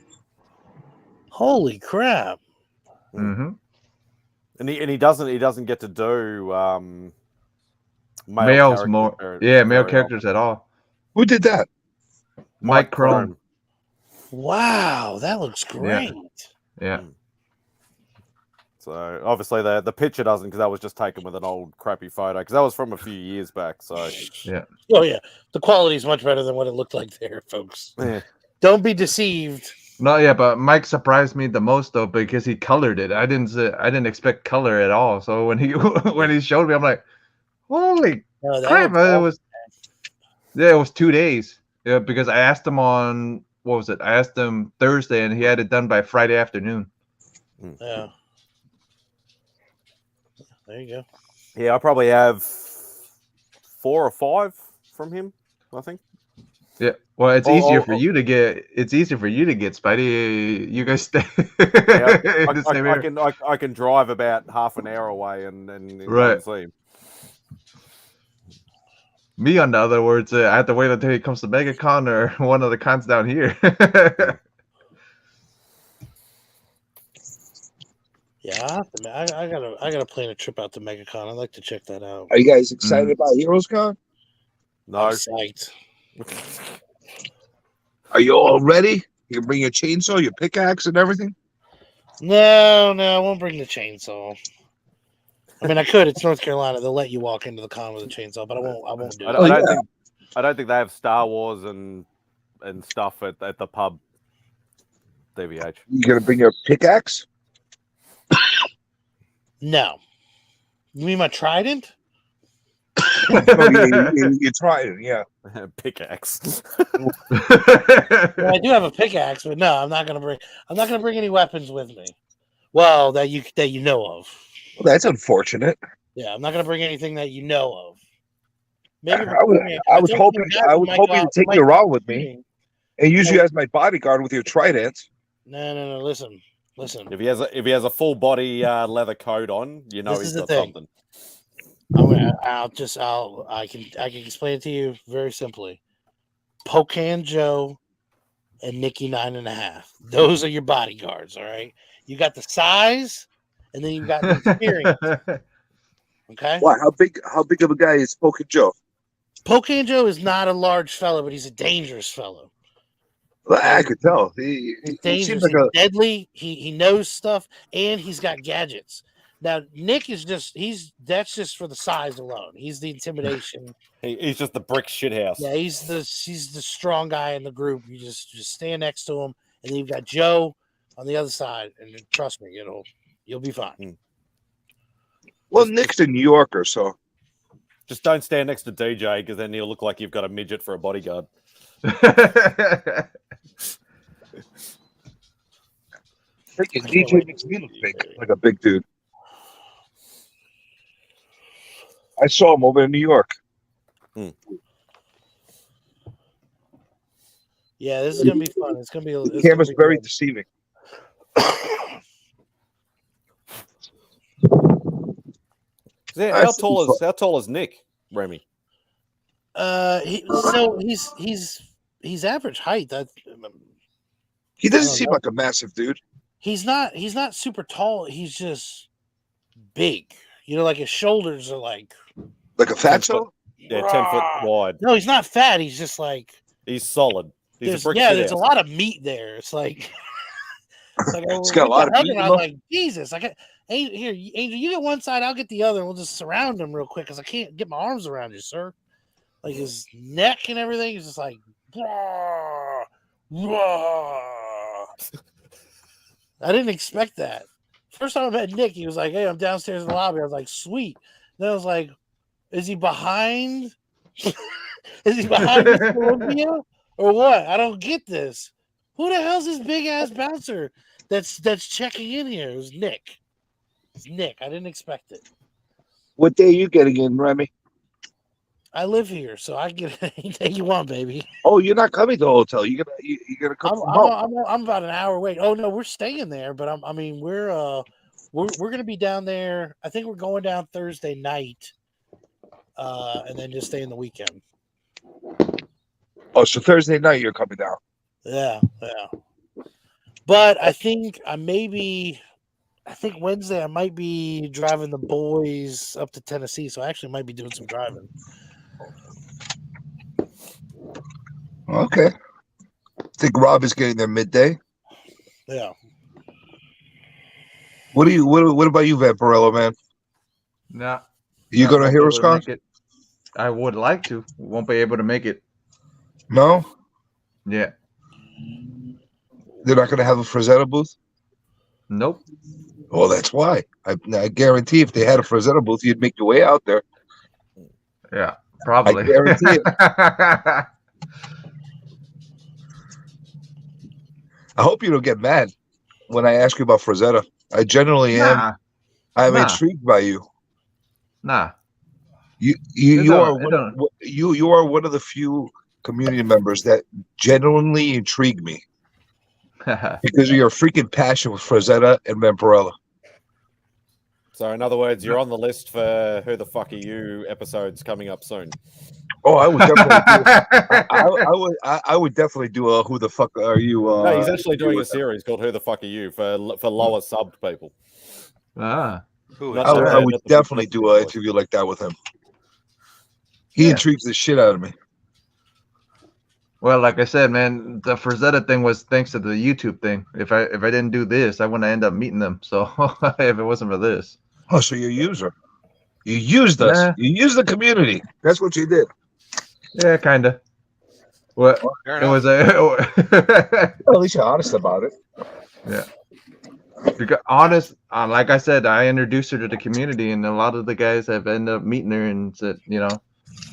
Holy crap. Mhm. And he doesn't get to do Males characters more. very- Yeah, male very characters at all. Who did that? Mike Crone. Wow, that looks great. Yeah. So obviously the picture doesn't, because that was just taken with an old crappy photo, because that was from a few years back. So Oh, yeah. The quality is much better than what it looked like there, folks. yeah. Don't be deceived. No, yeah, but Mike surprised me the most though because he colored it. I didn't expect color at all. So when he when he showed me, I'm like, holy No, that crap! looks It was 2 days. Yeah, because I asked him on what was it? I asked him Thursday, and he had it done by Friday afternoon. Yeah. There you go. Yeah, I probably have 4 or 5 from him, I think. Yeah. Well, it's Oh, easier oh, for oh. you to get. It's easier for you to get, Spidey. You guys stay Yeah, in the same area. I can drive about half an hour away and go Right. and see him. Me, on the other words, I have to wait until he comes to MegaCon or one of the cons down here. Yeah, I gotta plan a trip out to MegaCon. I'd like to check that out. Are you guys excited about Heroes Con? No. I'm psyched. Are you all ready? You can bring your chainsaw, your pickaxe, and everything. No, I won't bring the chainsaw. I mean, I could. It's North Carolina. They'll let you walk into the con with a chainsaw, but I won't do it. I don't think they have Star Wars and stuff at the pub. DVH. You gonna bring your pickaxe? No. You mean my trident? You tried it, yeah. Pickaxe. Well, I do have a pickaxe, but no, I'm not gonna bring any weapons with me. Well, that you know of. Well, that's unfortunate. Yeah, I'm not gonna bring anything that you know of. Maybe I was hoping to take you around with me and use you as my bodyguard with your trident. No. Listen. If he has a full body leather coat on, you know he's got something. I can explain it to you very simply. Pocan Joe and Nikki 9.5. Those are your bodyguards, all right? You got the size, and then you got the experience. Okay. Why? How big of a guy is Pocan Joe? Pocan Joe is not a large fellow, but he's a dangerous fellow. Well, I could tell. He Dangerous, seems like deadly. He knows stuff, and he's got gadgets. Now Nick is that's just for the size alone. He's the intimidation. He's just the brick shithouse. Yeah, he's the strong guy in the group. You just stand next to him, and then you've got Joe on the other side. And trust me, you'll be fine. Well, Nick's a New Yorker, so just don't stand next to DJ because then he'll look like you've got a midget for a bodyguard. DJ makes me look big, like a big dude. I saw him over in New York. Yeah, this is gonna be fun. It's gonna be. The camera's very deceiving. How tall is Nick, Remy? He's average height. He doesn't seem like a massive dude. He's not super tall. He's just big. Like his shoulders are like a fatso. Yeah, 10 foot wide. No, he's not fat. He's just like he's solid. There's a lot of meat there. It's like it's got a lot of meat. I'm like, Jesus, here, Angel, you get one side, I'll get the other, and we'll just surround him real quick because I can't get my arms around you, sir. Like his neck and everything is just like, rah, rah. I didn't expect that. First time I met Nick, he was like, "Hey, I'm downstairs in the lobby." I was like, "Sweet." Then I was like, "Is he behind? Is he behind Olympia or what? I don't get this. Who the hell's this big ass bouncer that's checking in here?" It was Nick. It's Nick. I didn't expect it. What day are you getting in, Remy? I live here, so I get anything you want, baby. Oh, you're not coming to the hotel. You're gonna come from home. I'm about an hour away. Oh no, we're staying there, but we're gonna be down there. I think we're going down Thursday night, and then just stay in the weekend. Oh, so Thursday night you're coming down. Yeah. But I think Wednesday I might be driving the boys up to Tennessee, so I actually might be doing some driving. Okay. I think Rob is getting there midday. Yeah. What about you, Vampirello, man? Nah. You going to Heroes Con? I would like to. Won't be able to make it. No? Yeah. They're not going to have a Frazetta booth? Nope. Well, that's why. I guarantee if they had a Frazetta booth, you'd make your way out there. Yeah, probably. I guarantee it. I hope you don't get mad when I ask you about Frazetta. I generally am. I'm intrigued by you. Nah. You are one of the few community members that genuinely intrigue me because of your freaking passion with Frazetta and Vampirella. So, in other words, you're on the list for Who the Fuck Are You episodes coming up soon. Oh, I would definitely do. I would definitely do a Who the Fuck Are You? No, he's actually doing a series called Who the Fuck Are You for lower subbed people. Ah. Who Not is I the- would, that? I would not the definitely big do boys. an interview like that with him. He Yeah. intrigues the shit out of me. Well, like I said, man, the Frazetta thing was thanks to the YouTube thing. If I didn't do this, I wouldn't end up meeting them. So if it wasn't for this, Oh, so you're a user. You used us. Nah. You used the community. That's what you did. yeah, kind of. Well, Fair it enough. was a Well, at least you're honest about it. because honest. Like I said, I introduced her to the community, and a lot of the guys have ended up meeting her and said,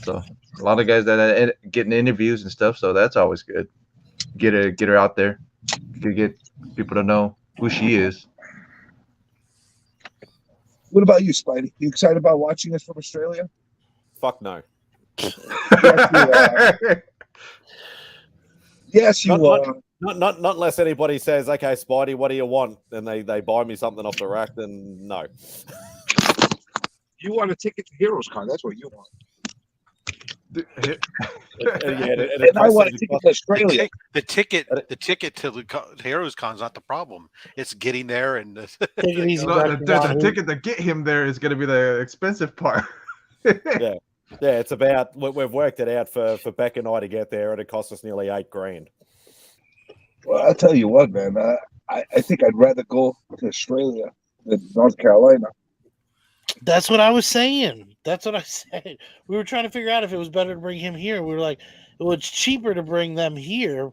so a lot of guys that are getting interviews and stuff. So that's always good. Get her out there. To get people to know who she is. What about you, Spidey? You excited about watching us from Australia? Fuck no. Yes, you Not- are. Not unless anybody says, "Okay, Spidey, what do you want?" and they buy me something off the rack. Then no. You want a ticket to Heroes Con. That's what you want. And I want a ticket to Australia. The ticket to the Heroes Con is not the problem. It's getting there and Take it easy, No, Dr. the Wahoo. ticket to get him there is going to be the expensive part. Yeah, it's about we've worked it out for Beck and I to get there, and it cost us nearly $8,000. Well, I'll tell you what, man. I think I'd rather go to Australia than North Carolina. That's what I was saying. That's what I said. We were trying to figure out if it was better to bring him here. We were like, well, it's cheaper to bring them here,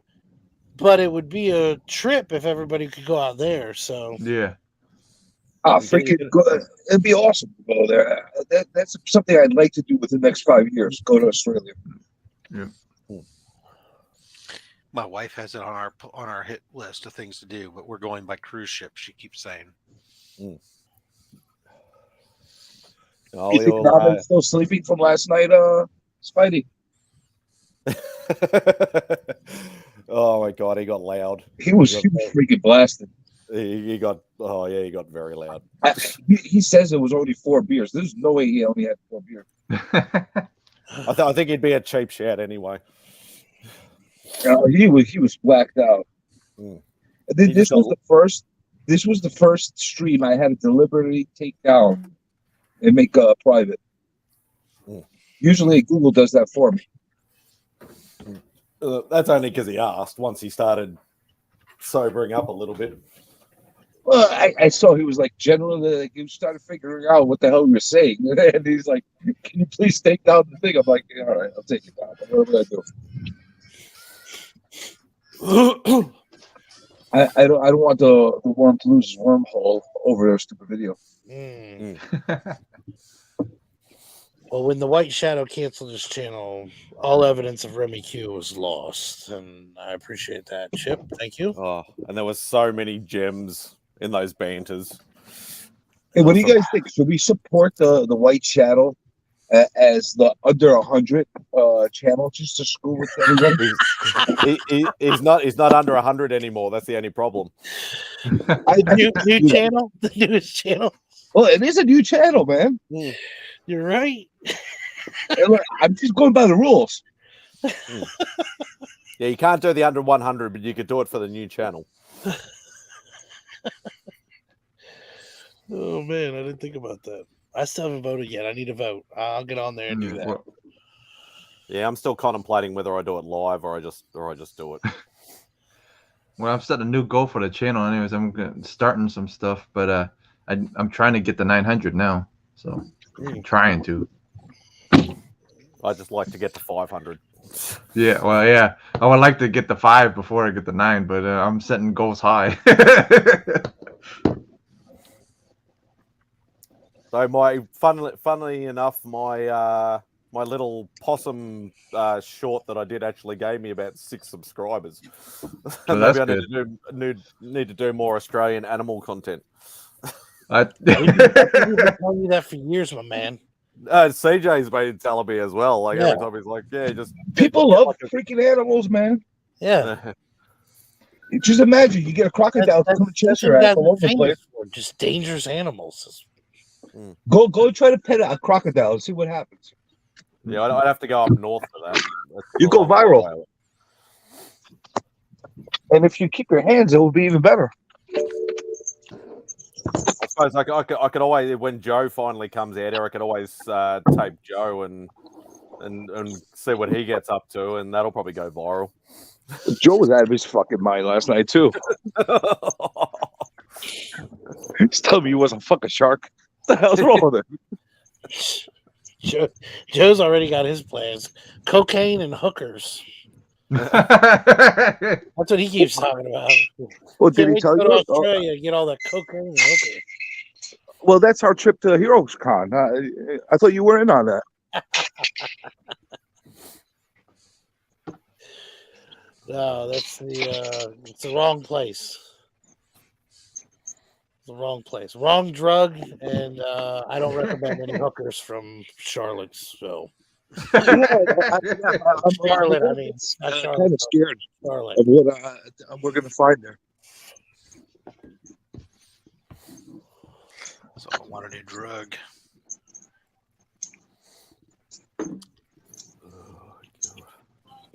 but it would be a trip if everybody could go out there. So Yeah. Freaking go, it'd be awesome to go there. That's something I'd like to do within the next 5 years. Go to Australia. my wife has it on our hit list of things to do, but we're going by cruise ship. She keeps saying. Oh, You think Robin's still sleeping from last night, Spidey? Oh my god, he got loud. He was freaking blasted. He got he got very loud. He says it was only 4 beers. There's no way he only had 4 beers. I think he'd be a cheap shot anyway. He was blacked out. Mm. This was the first stream I had to deliberately take down and make private. Usually Google does that for me. That's only because he asked. Once he started sobering up a little bit. Well, I saw he was like generally like he started figuring out what the hell we were saying, and he's like, "Can you please take down the thing?" I'm like, "Yeah, all right, I'll take it down. What do I do?" I don't want the worm to lose his wormhole over a stupid video. Well, when the White Shadow canceled his channel, all evidence of Remy Q was lost, and I appreciate that, Chip. Thank you. Oh, and there was so many gems in those banters. Hey, what do you guys think? Should we support the White Shadow as the under 100 channel just to screw with everybody? He's not under 100 anymore. That's the only problem. New channel, the newest channel. Well, it is a new channel, man. You're right. Hey, look, I'm just going by the rules. Yeah, you can't do the under 100, but you could do it for the new channel. Oh man, I didn't think about that. I still haven't voted yet. I need to vote. I'll get on there and do that. Yeah, I'm still contemplating whether I do it live or I just do it. Well, I've set a new goal for the channel. Anyways, I'm starting some stuff, but I'm trying to get the 900 now. So I'm trying to. I just like to get to 500. Yeah, well, yeah. I would like to get the 5 before I get the 9, but I'm setting goals high. So funnily enough, my little possum short that I did actually gave me about 6 subscribers. So Maybe that's I need to do more Australian animal content. I've been telling you that for years, my man. CJ's been telling me as well. Like Yeah. every time he's like, "Yeah, just People get love like freaking animals, man. Yeah. Just imagine you get a crocodile to come and chase That's your what you ass guys all are over the famous place. for. Just dangerous animals. Go try to pet a crocodile and see what happens. Yeah, I'd have to go up north for that. That's You a go long way viral. away. And if you keep your hands, it will be even better. I suppose I could always, when Joe finally comes out here, I could always tape Joe and see what he gets up to, and that'll probably go viral. Joe was out of his fucking mind last night too. He's telling me he was a fucking shark. What the hell's wrong with it? Joe's already got his plans. Cocaine and hookers. That's That's what he keeps talking about. Well, Can't did he wait tell to go to you? Australia and get all that cocaine and hookers. Well, that's our trip to Heroes Con. I thought you were in on that. No, that's it's the wrong place. The wrong place. Wrong drug, and I don't recommend any hookers from Charlotte. So I'm Charlotte, I mean, not kind Charlotte. of scared Charlotte. of what we're going to find there. So I wanted a drug.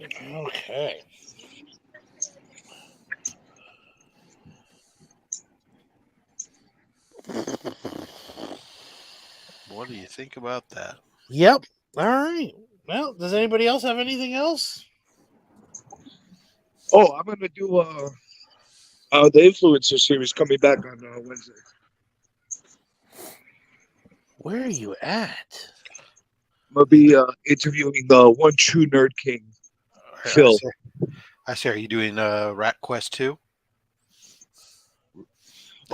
Okay. What do you think about that? Yep. All right. Well, does anybody else have anything else? Oh, I'm going to do the Influencer series coming back on Wednesday. Where are you at? I'm going to be interviewing the one true nerd king, Phil. I say, are you doing Rat Quest 2?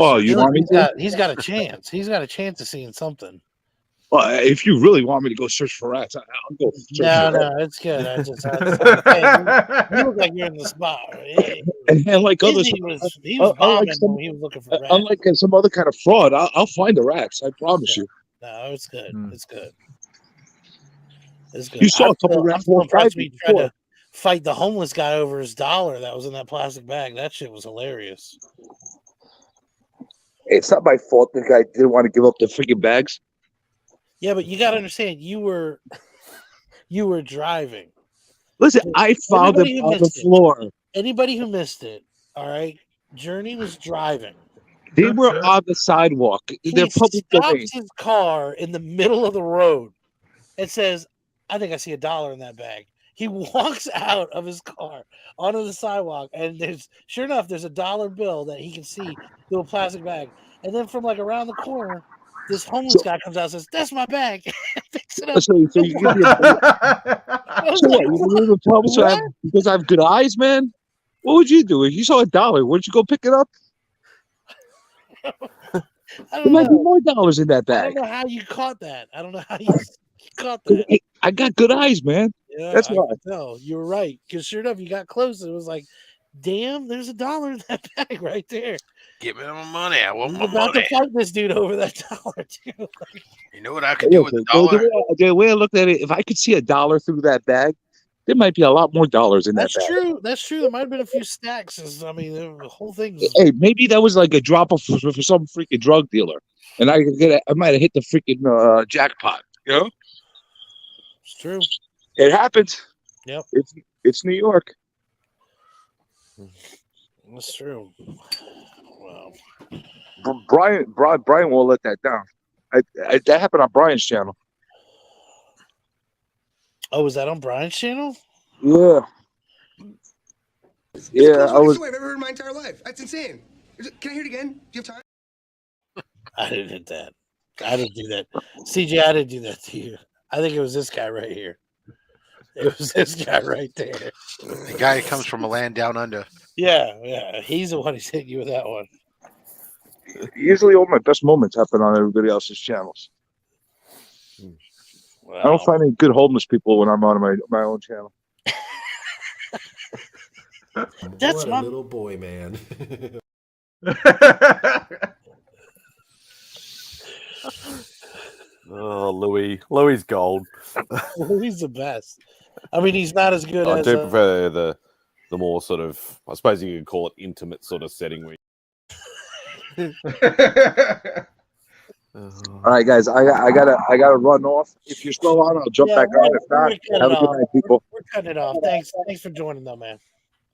Oh, you want me to? He's got a chance. He's got a chance of seeing something. Well, if you really want me to go search for rats, I'll go search No, for no, it's good. I just you look like you're in the spot. And like others, He was bombing when he was looking for rats. unlike some other kind of fraud, I'll find the rats. I promise you. No, it's good. It's good. It's good. You saw a couple rats walk by me trying to fight the homeless guy over his dollar that was in that plastic bag. That shit was hilarious. It's not my fault the guy didn't want to give up the freaking bags. Yeah, but you got to understand, you were driving. Listen, I found him on the floor. Anybody who missed it, all right? Journey was driving. They were on the sidewalk. They're public domain. He stops his car in the middle of the road and says, I think I see $1 in that bag. He walks out of his car onto the sidewalk, and sure enough, there's $1 bill that he can see through a plastic bag. And then from like around the corner, this homeless guy comes out and says, "That's my bag." Picks it up. So you give me a tell me because I have good eyes, man? What would you do if you saw $1? Wouldn't you go pick it up? There might be more dollars in that bag. I don't know how you caught that. I don't know how you caught that. I got good eyes, man. Yeah, that's why. No, you're right. Because sure enough, you got close. And it was like, damn, there's $1 in that bag right there. Give me my money. I want my about money. to fight this dude over that $1 too. You know what I could do with $1? The way I looked at it, if I could see $1 through that bag, there might be a lot more dollars in that bag. That's true. That's true. There might have been a few stacks. I mean, the whole thing. Hey, maybe that was like a drop off for some freaking drug dealer, and I might have hit the freaking jackpot. You know, it's true. It happens. Yep. It's New York. That's true. Wow. Brian won't let that down. That happened on Brian's channel. Oh, was that on Brian's channel? Yeah. Yeah, I was. I've ever heard in my entire life. That's insane. Can I hear it again? Do you have time? I didn't hit that. I didn't do that. CJ, I didn't do that to you. I think it was this guy right here. It was this guy right there. The guy comes from a land down under. Yeah. He's the one who's hitting you with that one. Usually all my best moments happen on everybody else's channels. Wow. I don't find any good homeless people when I'm on my own channel. That's my little boy, man. Oh, Louis gold. He's the best. I mean, he's not as good I as. do prefer the more sort of, I suppose you could call it intimate sort of setting. Where All right, guys, I gotta run off. If you're still on, I'll jump back on. If not, have a good night, people. We're cutting it off. Thanks for joining, though, man.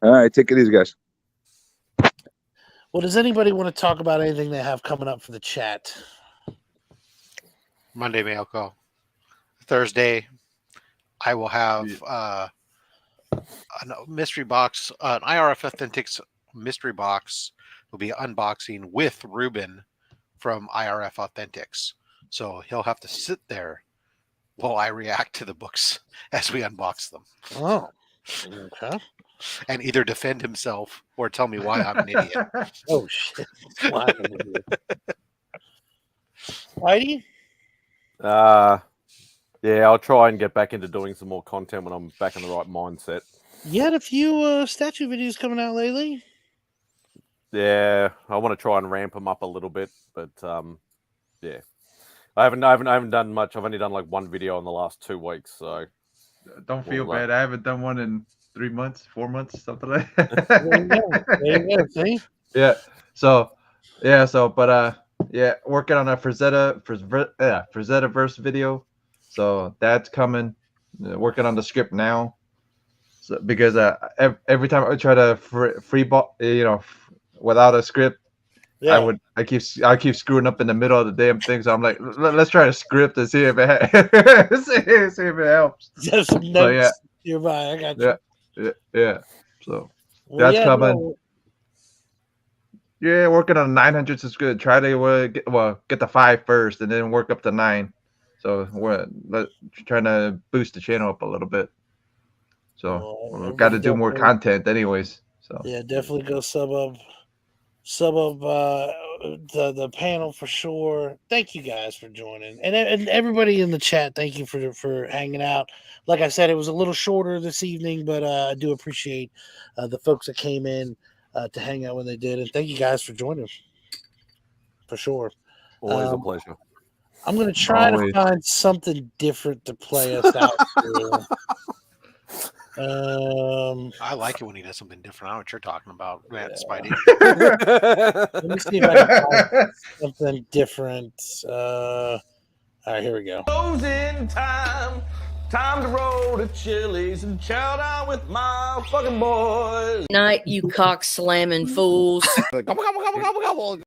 All right, take it easy, guys. Well, does anybody want to talk about anything they have coming up for the chat? Monday mail call. Thursday, I will have a mystery box, an IRF Authentics mystery box will be unboxing with Ruben from IRF Authentics. So he'll have to sit there while I react to the books as we unbox them. Oh, okay. And either defend himself or tell me why I'm an idiot. Oh, shit. Why I'm an idiot. Whitey? Yeah, I'll try and get back into doing some more content when I'm back in the right mindset. You had a few statue videos coming out lately. Yeah, I want to try and ramp them up a little bit, but yeah, I haven't done much. I've only done like one video in the last 2 weeks, so Don't feel Well, bad. I haven't done one in 3 months, 4 months, something like that. There you go. See? Yeah. So, but working on a Frazetta verse video. So that's coming. Working on the script now. So because every time I try to free ball, without a script, Yeah. I keep screwing up in the middle of the damn thing. So I'm like, let's try to script and see if it see if it helps. Just some notes. So, yeah. Nearby. I got you. Yeah. So Well, that's yeah, coming. no, Yeah, working on 900 is good. Try to get the 5 first, and then work up to 9. So we're trying to boost the channel up a little bit. So Well, we've got to do more definitely- content, anyways. So Yeah, definitely go sub up the panel for sure. Thank you guys for joining, and everybody in the chat. Thank you for hanging out. Like I said, it was a little shorter this evening, but I do appreciate the folks that came in to hang out when they did, and thank you guys for joining. For sure. always a pleasure. I'm gonna try Always. to find something different to play us out here. I like it when he does something different. I don't know what you're talking about, man, Spidey. Let me see if I can find something different. All right, here we go. Closing time. Time to roll to Chili's and chow down with my fucking boys. Night, you cock slamming fools. Gobble, gobble, gobble, gobble, gobble.